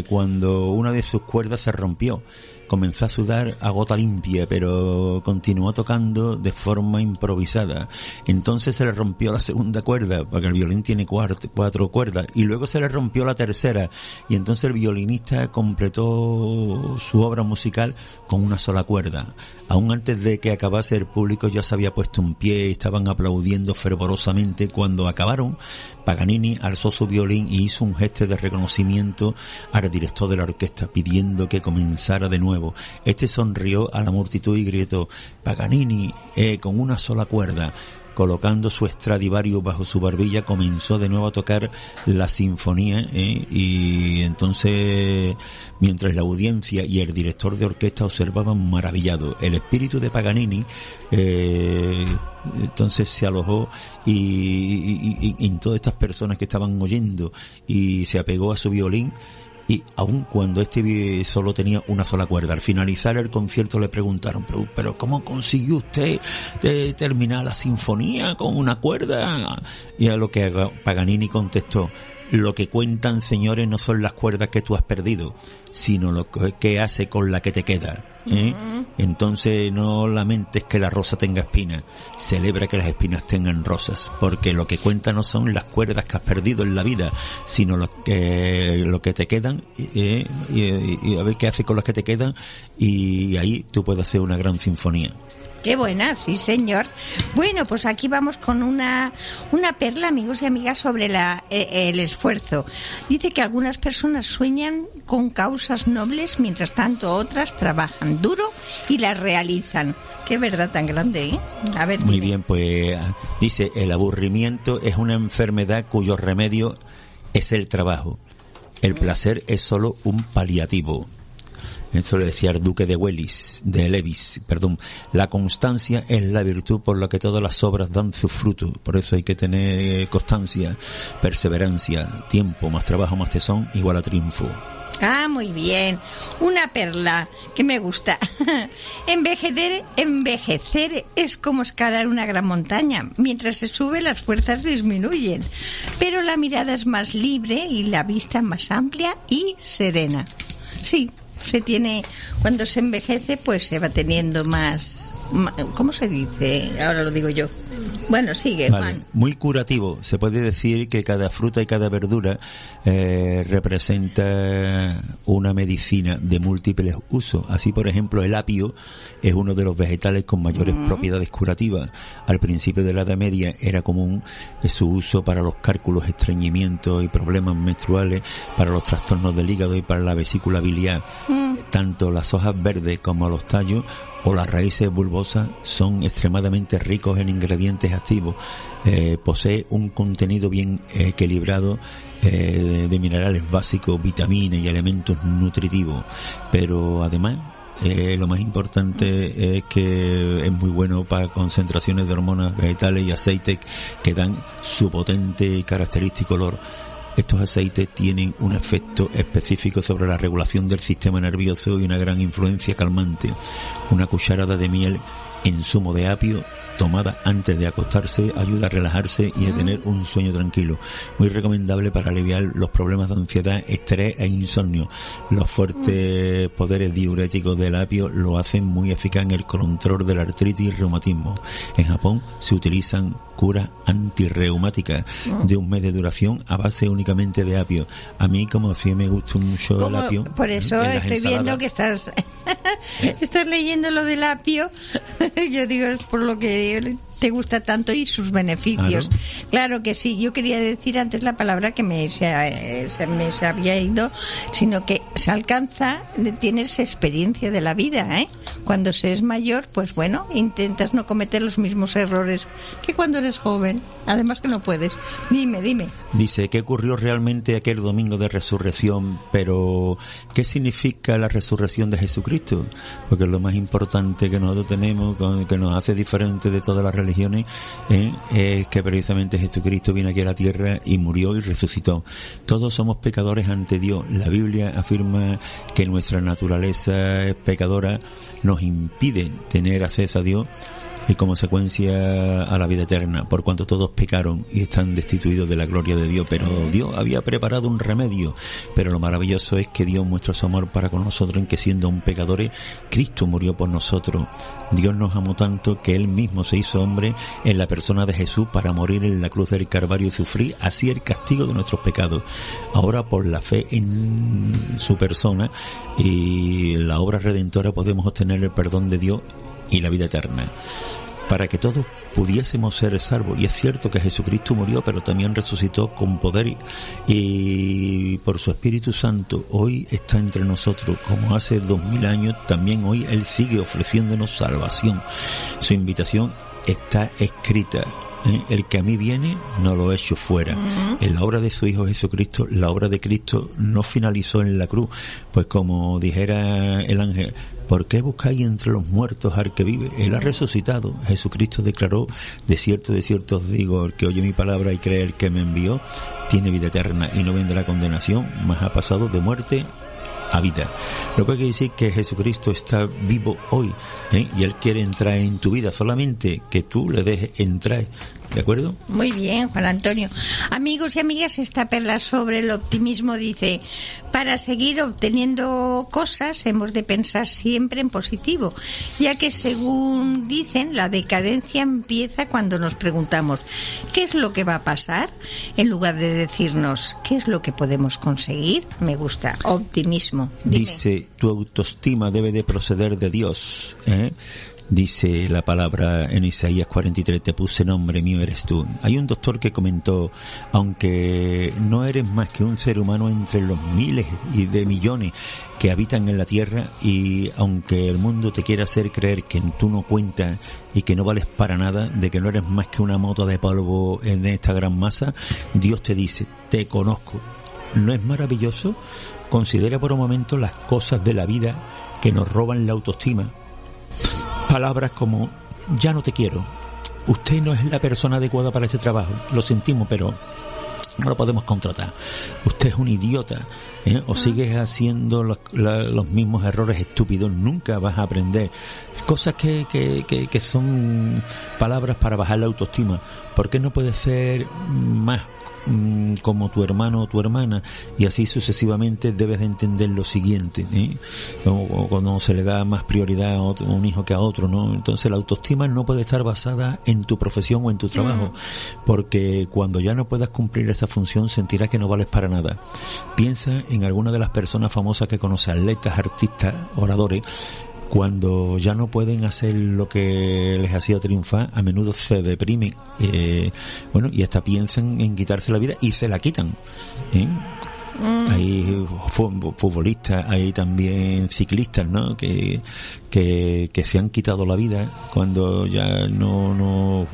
cuando una de sus cuerdas se rompió. Comenzó a sudar a gota limpia, pero continuó tocando de forma improvisada. Entonces se le rompió la segunda cuerda, porque el violín tiene cuatro cuerdas, y luego se le rompió la tercera, y entonces el violinista completó su obra musical con una sola cuerda. Aún antes de que acabase, el público ya se había puesto en pie y estaban aplaudiendo fervorosamente. Cuando acabaron, Paganini alzó su violín y hizo un gesto de reconocimiento al director de la orquesta, pidiendo que comenzara de nuevo. Este sonrió a la multitud y gritó: Paganini, con una sola cuerda. Colocando su Stradivarius bajo su barbilla, comenzó de nuevo a tocar la sinfonía, y entonces, mientras la audiencia y el director de orquesta observaban maravillados, el espíritu de Paganini entonces se alojó y en todas estas personas que estaban oyendo, y se apegó a su violín. Y aun cuando este solo tenía una sola cuerda, al finalizar el concierto le preguntaron: pero ¿cómo consiguió usted terminar la sinfonía con una cuerda? Y a lo que Paganini contestó: lo que cuentan, señores, no son las cuerdas que tú has perdido, sino lo que hace con la que te queda. Entonces no lamentes que la rosa tenga espinas, celebra que las espinas tengan rosas, porque lo que cuenta no son las cuerdas que has perdido en la vida, sino lo que te quedan, y a ver qué hace con las que te quedan, y ahí tú puedes hacer una gran sinfonía. Qué buena, sí señor. Bueno, pues aquí vamos con una perla, amigos y amigas, sobre el esfuerzo. Dice que algunas personas sueñan con causas nobles, mientras tanto otras trabajan duro y las realizan. Qué verdad tan grande, ¿eh? A ver, muy bien, pues dice: el aburrimiento es una enfermedad cuyo remedio es el trabajo. El placer es solo un paliativo. Eso le decía el duque de Levis. La constancia es la virtud por la que todas las obras dan su fruto. Por eso hay que tener constancia, perseverancia, tiempo, más trabajo, más tesón, igual a triunfo. Ah, muy bien. Una perla que me gusta. Envejecer es como escalar una gran montaña. Mientras se sube, las fuerzas disminuyen. Pero la mirada es más libre y la vista más amplia y serena. Sí. Cuando se envejece, pues se va teniendo más, ¿cómo se dice? Ahora lo digo yo. Bueno, sigue, vale. Muy curativo. Se puede decir que cada fruta y cada verdura representa una medicina de múltiples usos. Así, por ejemplo, el apio es uno de los vegetales con mayores propiedades curativas. Al principio de la Edad Media era común su uso para los cálculos, estreñimientos y problemas menstruales, para los trastornos del hígado y para la vesícula biliar. Tanto las hojas verdes como los tallos o las raíces bulbosas son extremadamente ricos en ingredientes activos. Posee un contenido bien equilibrado de minerales básicos, vitaminas y elementos nutritivos. Pero además, lo más importante es que es muy bueno para concentraciones de hormonas vegetales y aceites que dan su potente y característico olor. Estos aceites tienen un efecto específico sobre la regulación del sistema nervioso y una gran influencia calmante. Una cucharada de miel en zumo de apio tomada antes de acostarse ayuda a relajarse y a tener un sueño tranquilo. Muy recomendable para aliviar los problemas de ansiedad, estrés e insomnio. Los fuertes poderes diuréticos del apio lo hacen muy eficaz en el control de la artritis y reumatismo. En Japón se utilizan curas antirreumáticas de un mes de duración a base únicamente de apio. A mí, como sí me gusta mucho el apio, por eso estoy viendo que estás leyendo lo del apio. Yo digo, es por lo que te gusta tanto y sus beneficios. Claro que sí. Yo quería decir antes la palabra que se había ido, sino que se alcanza, tienes experiencia de la vida, ¿eh? Cuando se es mayor, pues bueno, intentas no cometer los mismos errores que cuando eres joven. Además que no puedes. Dime. Dice, ¿qué ocurrió realmente aquel domingo de resurrección? Pero, ¿qué significa la resurrección de Jesucristo? Porque es lo más importante que nosotros tenemos, que nos hace diferente de todas las religiones religiones, que precisamente Jesucristo vino aquí a la tierra y murió y resucitó. Todos somos pecadores ante Dios. La Biblia afirma que nuestra naturaleza pecadora nos impide tener acceso a Dios y como consecuencia a la vida eterna, por cuanto todos pecaron y están destituidos de la gloria de Dios. Pero Dios había preparado un remedio. Pero lo maravilloso es que Dios muestra su amor para con nosotros en que, siendo un pecadores, Cristo murió por nosotros. Dios nos amó tanto que Él mismo se hizo hombre en la persona de Jesús para morir en la cruz del Calvario y sufrir así el castigo de nuestros pecados. Ahora, por la fe en su persona y la obra redentora, podemos obtener el perdón de Dios y la vida eterna, para que todos pudiésemos ser salvos. Y es cierto que Jesucristo murió, pero también resucitó con poder, y por su Espíritu Santo hoy está entre nosotros, como hace 2000 años. También hoy Él sigue ofreciéndonos salvación. Su invitación está escrita: el que a mí viene, no lo echo fuera. En la obra de su Hijo Jesucristo, la obra de Cristo no finalizó en la cruz, pues como dijera el ángel: ¿por qué buscáis entre los muertos al que vive? Él ha resucitado. Jesucristo declaró: de cierto os digo, el que oye mi palabra y cree el que me envió, tiene vida eterna y no vendrá condenación, mas ha pasado de muerte a vida. Lo que quiere decir que Jesucristo está vivo hoy, y Él quiere entrar en tu vida, solamente que tú le dejes entrar. ¿De acuerdo? Muy bien, Juan Antonio. Amigos y amigas, esta perla sobre el optimismo dice: para seguir obteniendo cosas hemos de pensar siempre en positivo, ya que, según dicen, la decadencia empieza cuando nos preguntamos ¿qué es lo que va a pasar?, en lugar de decirnos ¿qué es lo que podemos conseguir? Me gusta, optimismo. Dime. Dice: tu autoestima debe de proceder de Dios, Dice la palabra en Isaías 43, te puse nombre, mío eres tú. Hay un doctor que comentó: aunque no eres más que un ser humano entre los miles y de millones que habitan en la tierra, y aunque el mundo te quiera hacer creer que tú no cuentas y que no vales para nada, de que no eres más que una mota de polvo en esta gran masa, Dios te dice: te conozco. ¿No es maravilloso? Considera por un momento las cosas de la vida que nos roban la autoestima. Palabras como: ya no te quiero, usted no es la persona adecuada para ese trabajo, lo sentimos, pero no lo podemos contratar, usted es un idiota, o sigues haciendo los mismos errores estúpidos, nunca vas a aprender. Cosas que son palabras para bajar la autoestima. ¿Por qué no puedes ser más como tu hermano o tu hermana? Y así sucesivamente. Debes de entender lo siguiente, o cuando se le da más prioridad a un hijo que a otro, ¿no? Entonces la autoestima no puede estar basada en tu profesión o en tu trabajo, porque cuando ya no puedas cumplir esa función sentirás que no vales para nada. Piensa en alguna de las personas famosas que conoces, atletas, artistas, oradores. Cuando ya no pueden hacer lo que les hacía triunfar, a menudo se deprimen, y hasta piensan en quitarse la vida y se la quitan. Hay futbolistas, hay también ciclistas, ¿no? que se han quitado la vida cuando ya no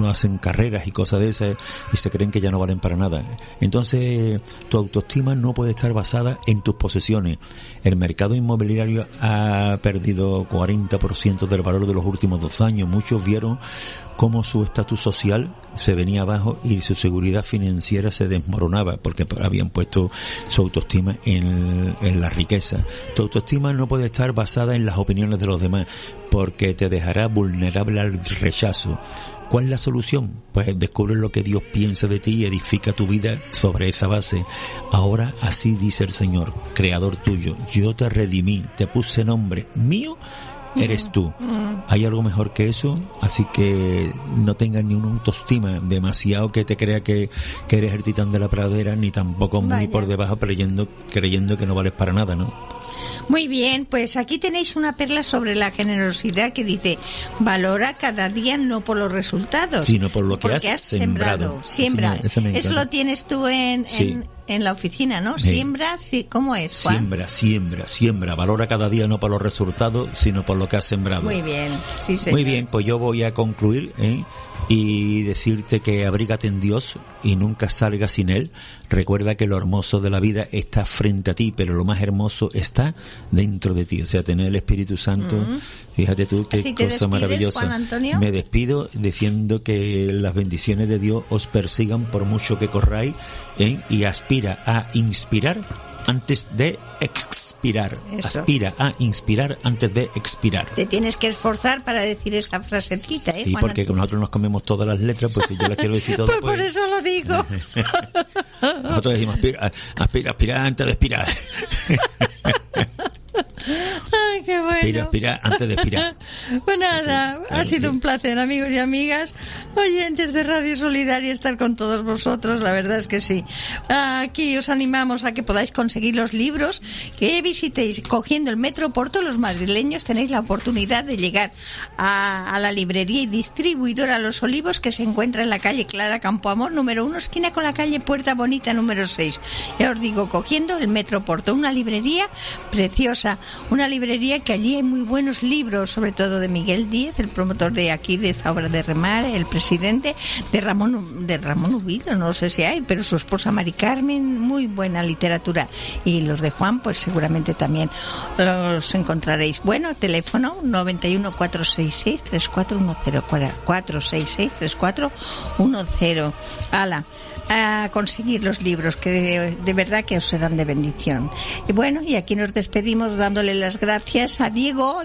hacen carreras y cosas de esas, y se creen que ya no valen para nada. Entonces tu autoestima no puede estar basada en tus posesiones. El mercado inmobiliario ha perdido 40% del valor de los últimos 2 años. Muchos vieron cómo su estatus social se venía abajo y su seguridad financiera se desmoronaba, porque habían puesto su autoestima en la riqueza. Tu autoestima no puede estar basada en las opiniones de los demás, porque te dejará vulnerable al rechazo. ¿Cuál es la solución? Pues descubre lo que Dios piensa de ti y edifica tu vida sobre esa base. Ahora así dice el Señor, creador tuyo: yo te redimí, te puse nombre, mío eres tú. ¿Hay algo mejor que eso? Así que no tengas ni una autoestima demasiado que te crea que eres el titán de la pradera, ni tampoco muy por debajo creyendo que no vales para nada, ¿no? Muy bien, pues aquí tenéis una perla sobre la generosidad que dice: valora cada día no por los resultados, sino por lo que has sembrado. Siembra. Eso lo tienes tú en en la oficina, ¿no? Sí. Siembra, sí, ¿cómo es, Juan? Siembra. Valora cada día no por los resultados, sino por lo que has sembrado. Muy bien, sí, señor. Muy bien, pues yo voy a concluir y decirte que abrígate en Dios y nunca salgas sin Él. Recuerda que lo hermoso de la vida está frente a ti, pero lo más hermoso está dentro de ti. O sea, tener el Espíritu Santo, fíjate tú qué ¿Así te cosa despides, maravillosa. Juan Antonio? Me despido diciendo que las bendiciones de Dios os persigan por mucho que corráis, y aspira a inspirar antes de expirar. Eso. Aspira a inspirar antes de expirar. Te tienes que esforzar para decir esa frasecita, ¿eh, Sí, Juan porque Antonio? nosotros nos comemos todas las letras, pues si yo las quiero decir todas, Pues por eso lo digo. nosotros decimos aspirar antes de expirar. Ay, qué bueno. Aspira antes de expirar. Pues nada, ha sido un placer, amigos y amigas, oyentes de Radio Solidaria, estar con todos vosotros, la verdad es que sí. Aquí os animamos a que podáis conseguir los libros, que visitéis cogiendo el Metro Porto. Los madrileños tenéis la oportunidad de llegar a la librería y distribuidora Los Olivos, que se encuentra en la calle Clara Campoamor, número 1, esquina con la calle Puerta Bonita, número 6. Ya os digo, cogiendo el Metro Porto, una librería preciosa, una librería que allí hay muy buenos libros, sobre todo de Miguel Díez, el promotor de aquí, de esta obra de Remar, el presidente de Ramón Ubido, no sé si hay, pero su esposa Mari Carmen, muy buena literatura, y los de Juan, pues seguramente también los encontraréis. Bueno, teléfono 91 466 3410, 466 3410. Ala, a conseguir los libros, que de verdad que os serán de bendición. Y bueno, y aquí nos despedimos dándole las gracias a Diego,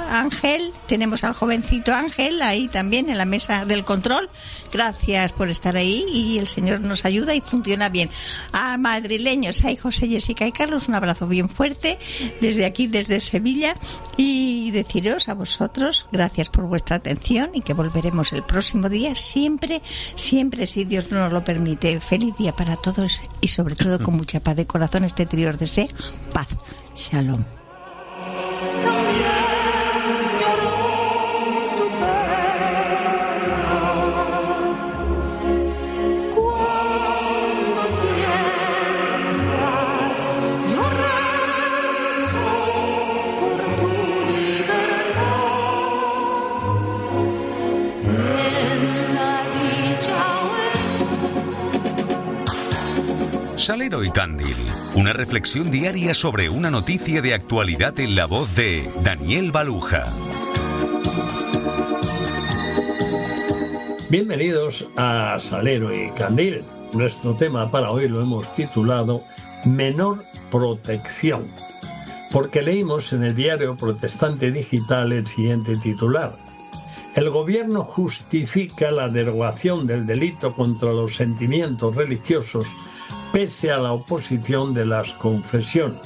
Ángel, tenemos al jovencito Ángel ahí también en la mesa del control. Gracias por estar ahí, y el Señor nos ayuda y funciona bien. A madrileños, a José, Jessica y Carlos, un abrazo bien fuerte desde aquí, desde Sevilla, y deciros a vosotros gracias por vuestra atención, y que volveremos el próximo día, siempre, si Dios nos lo permite. Feliz día para todos, y sobre todo con mucha paz de corazón. Este trío os desea paz. Shalom. Salero y Tandil, una reflexión diaria sobre una noticia de actualidad en la voz de Daniel Baluja. Bienvenidos a Salero y Candil. Nuestro tema para hoy lo hemos titulado Menor Protección, porque leímos en el diario Protestante Digital el siguiente titular: el gobierno justifica la derogación del delito contra los sentimientos religiosos pese a la oposición de las confesiones.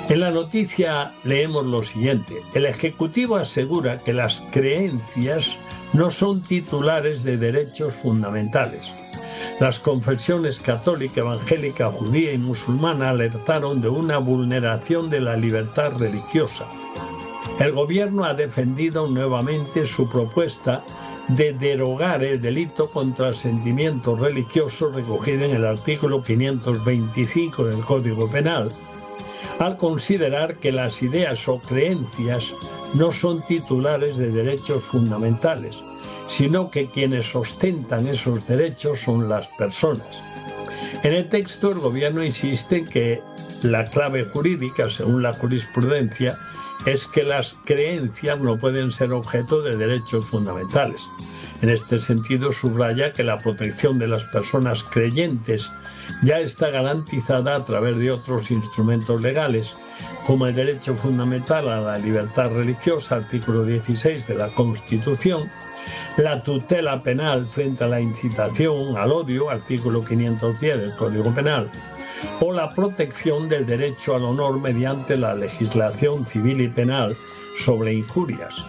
En la noticia leemos lo siguiente: el Ejecutivo asegura que las creencias no son titulares de derechos fundamentales. Las confesiones católica, evangélica, judía y musulmana alertaron de una vulneración de la libertad religiosa. El gobierno ha defendido nuevamente su propuesta de derogar el delito contra sentimientos religiosos recogido en el artículo 525 del Código Penal, al considerar que las ideas o creencias no son titulares de derechos fundamentales, sino que quienes ostentan esos derechos son las personas. En el texto, el gobierno insiste en que la clave jurídica, según la jurisprudencia, es que las creencias no pueden ser objeto de derechos fundamentales. En este sentido, subraya que la protección de las personas creyentes ya está garantizada a través de otros instrumentos legales, como el derecho fundamental a la libertad religiosa, artículo 16 de la Constitución, la tutela penal frente a la incitación al odio, artículo 510 del Código Penal, o la protección del derecho al honor mediante la legislación civil y penal sobre injurias.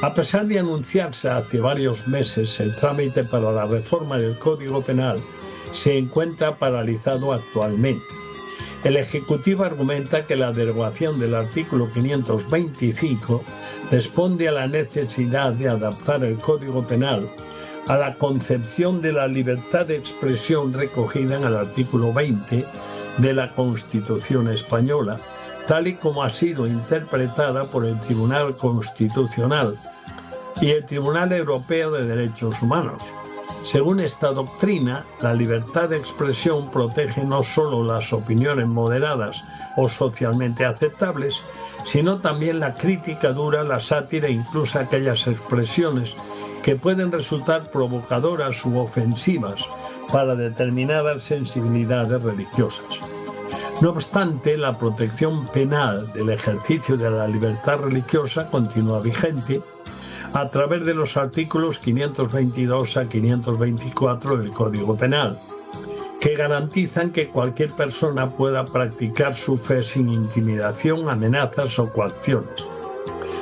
A pesar de anunciarse hace varios meses, el trámite para la reforma del Código Penal se encuentra paralizado actualmente. El Ejecutivo argumenta que la derogación del artículo 525 responde a la necesidad de adaptar el Código Penal a la concepción de la libertad de expresión recogida en el artículo 20 de la Constitución española, tal y como ha sido interpretada por el Tribunal Constitucional y el Tribunal Europeo de Derechos Humanos. Según esta doctrina, la libertad de expresión protege no solo las opiniones moderadas o socialmente aceptables, sino también la crítica dura, la sátira e incluso aquellas expresiones que pueden resultar provocadoras u ofensivas para determinadas sensibilidades religiosas. No obstante, la protección penal del ejercicio de la libertad religiosa continúa vigente a través de los artículos 522 a 524 del Código Penal, que garantizan que cualquier persona pueda practicar su fe sin intimidación, amenazas o coacciones.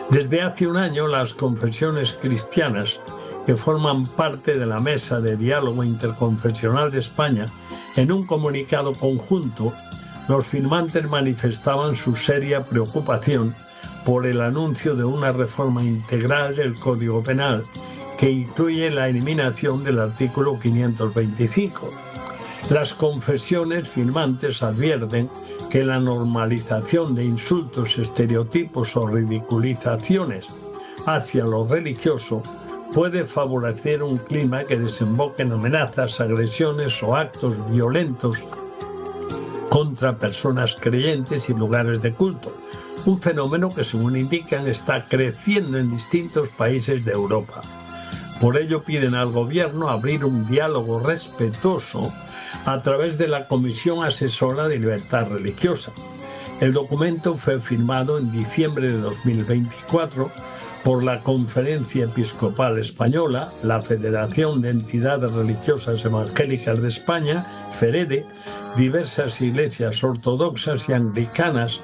Desde hace un año, las confesiones cristianas, que forman parte de la Mesa de Diálogo Interconfesional de España, en un comunicado conjunto, los firmantes manifestaban su seria preocupación por el anuncio de una reforma integral del Código Penal que incluye la eliminación del artículo 525. Las confesiones firmantes advierten que la normalización de insultos, estereotipos o ridiculizaciones hacia lo religioso puede favorecer un clima que desemboque en amenazas, agresiones o actos violentos contra personas creyentes y lugares de culto, un fenómeno que, según indican, está creciendo en distintos países de Europa. Por ello piden al Gobierno abrir un diálogo respetuoso a través de la Comisión Asesora de Libertad Religiosa. El documento fue firmado en diciembre de 2024 por la Conferencia Episcopal Española, la Federación de Entidades Religiosas Evangélicas de España, FEREDE, diversas iglesias ortodoxas y anglicanas,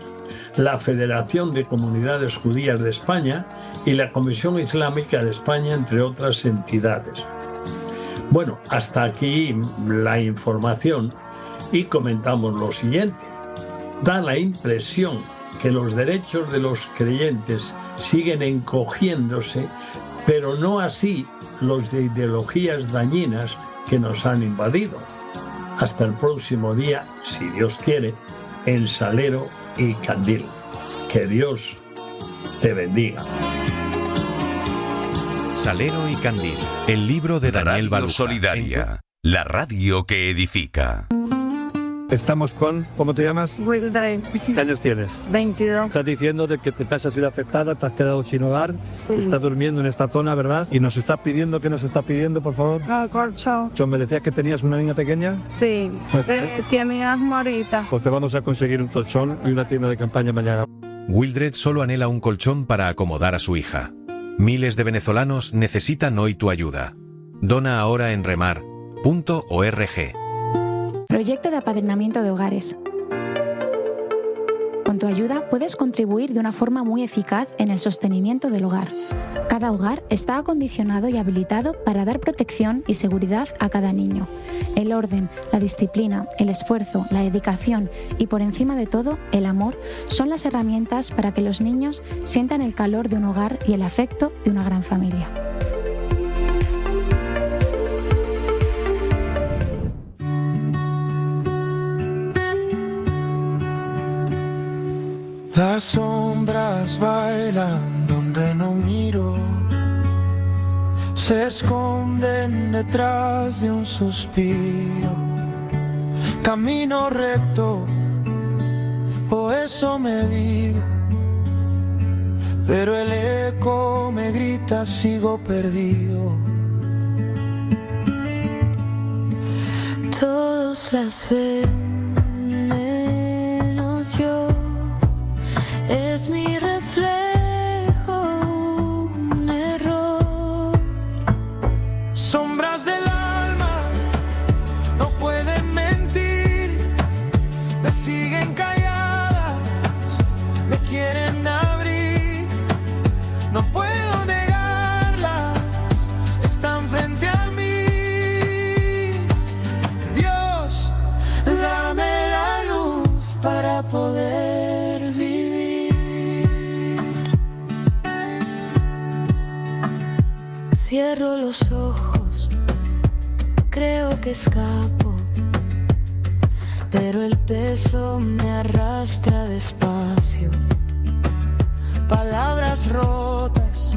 la Federación de Comunidades Judías de España y la Comisión Islámica de España, entre otras entidades. Bueno, hasta aquí la información y comentamos lo siguiente. Da la impresión que los derechos de los creyentes siguen encogiéndose, pero no así los de ideologías dañinas que nos han invadido. Hasta el próximo día, si Dios quiere, en Salero y Candil. Que Dios te bendiga. Salero y Candil, el libro de Daniel Radio Baluja. Solidaria, la radio que edifica. Estamos con, ¿cómo te llamas? Wildred, ¿Qué años tienes? 22. Estás diciendo de que te has sido afectada, te has quedado sin hogar, Sí. estás durmiendo en esta zona, ¿verdad? Y nos estás pidiendo, ¿qué nos estás pidiendo, por favor? Colchón. ¿Me decías que tenías una niña pequeña? Sí. Tiene asma ahorita. Pues te vamos a conseguir un colchón y una tienda de campaña mañana. Wildred solo anhela un colchón para acomodar a su hija. Miles de venezolanos necesitan hoy tu ayuda. Dona ahora en remar.org. Proyecto de apadrinamiento de hogares. Con tu ayuda puedes contribuir de una forma muy eficaz en el sostenimiento del hogar. Cada hogar está acondicionado y habilitado para dar protección y seguridad a cada niño. El orden, la disciplina, el esfuerzo, la dedicación y, por encima de todo, el amor son las herramientas para que los niños sientan el calor de un hogar y el afecto de una gran familia. Las sombras bailan donde no miro, se esconden detrás de un suspiro. Camino recto, o eso me digo, pero el eco me grita, sigo perdido. Todos las ven menos yo. Es mi reflejo, un error. Sombras del alma no pueden mentir, me siguen calladas, me quieren abrir. No puedo negarlas, están frente a mí. Dios, dame la luz para poder vivir. Cierro los ojos piensa que escapo, pero el peso me arrastra despacio. Palabras rotas,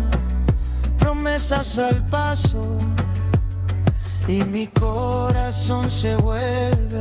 promesas al paso, y mi corazón se vuelve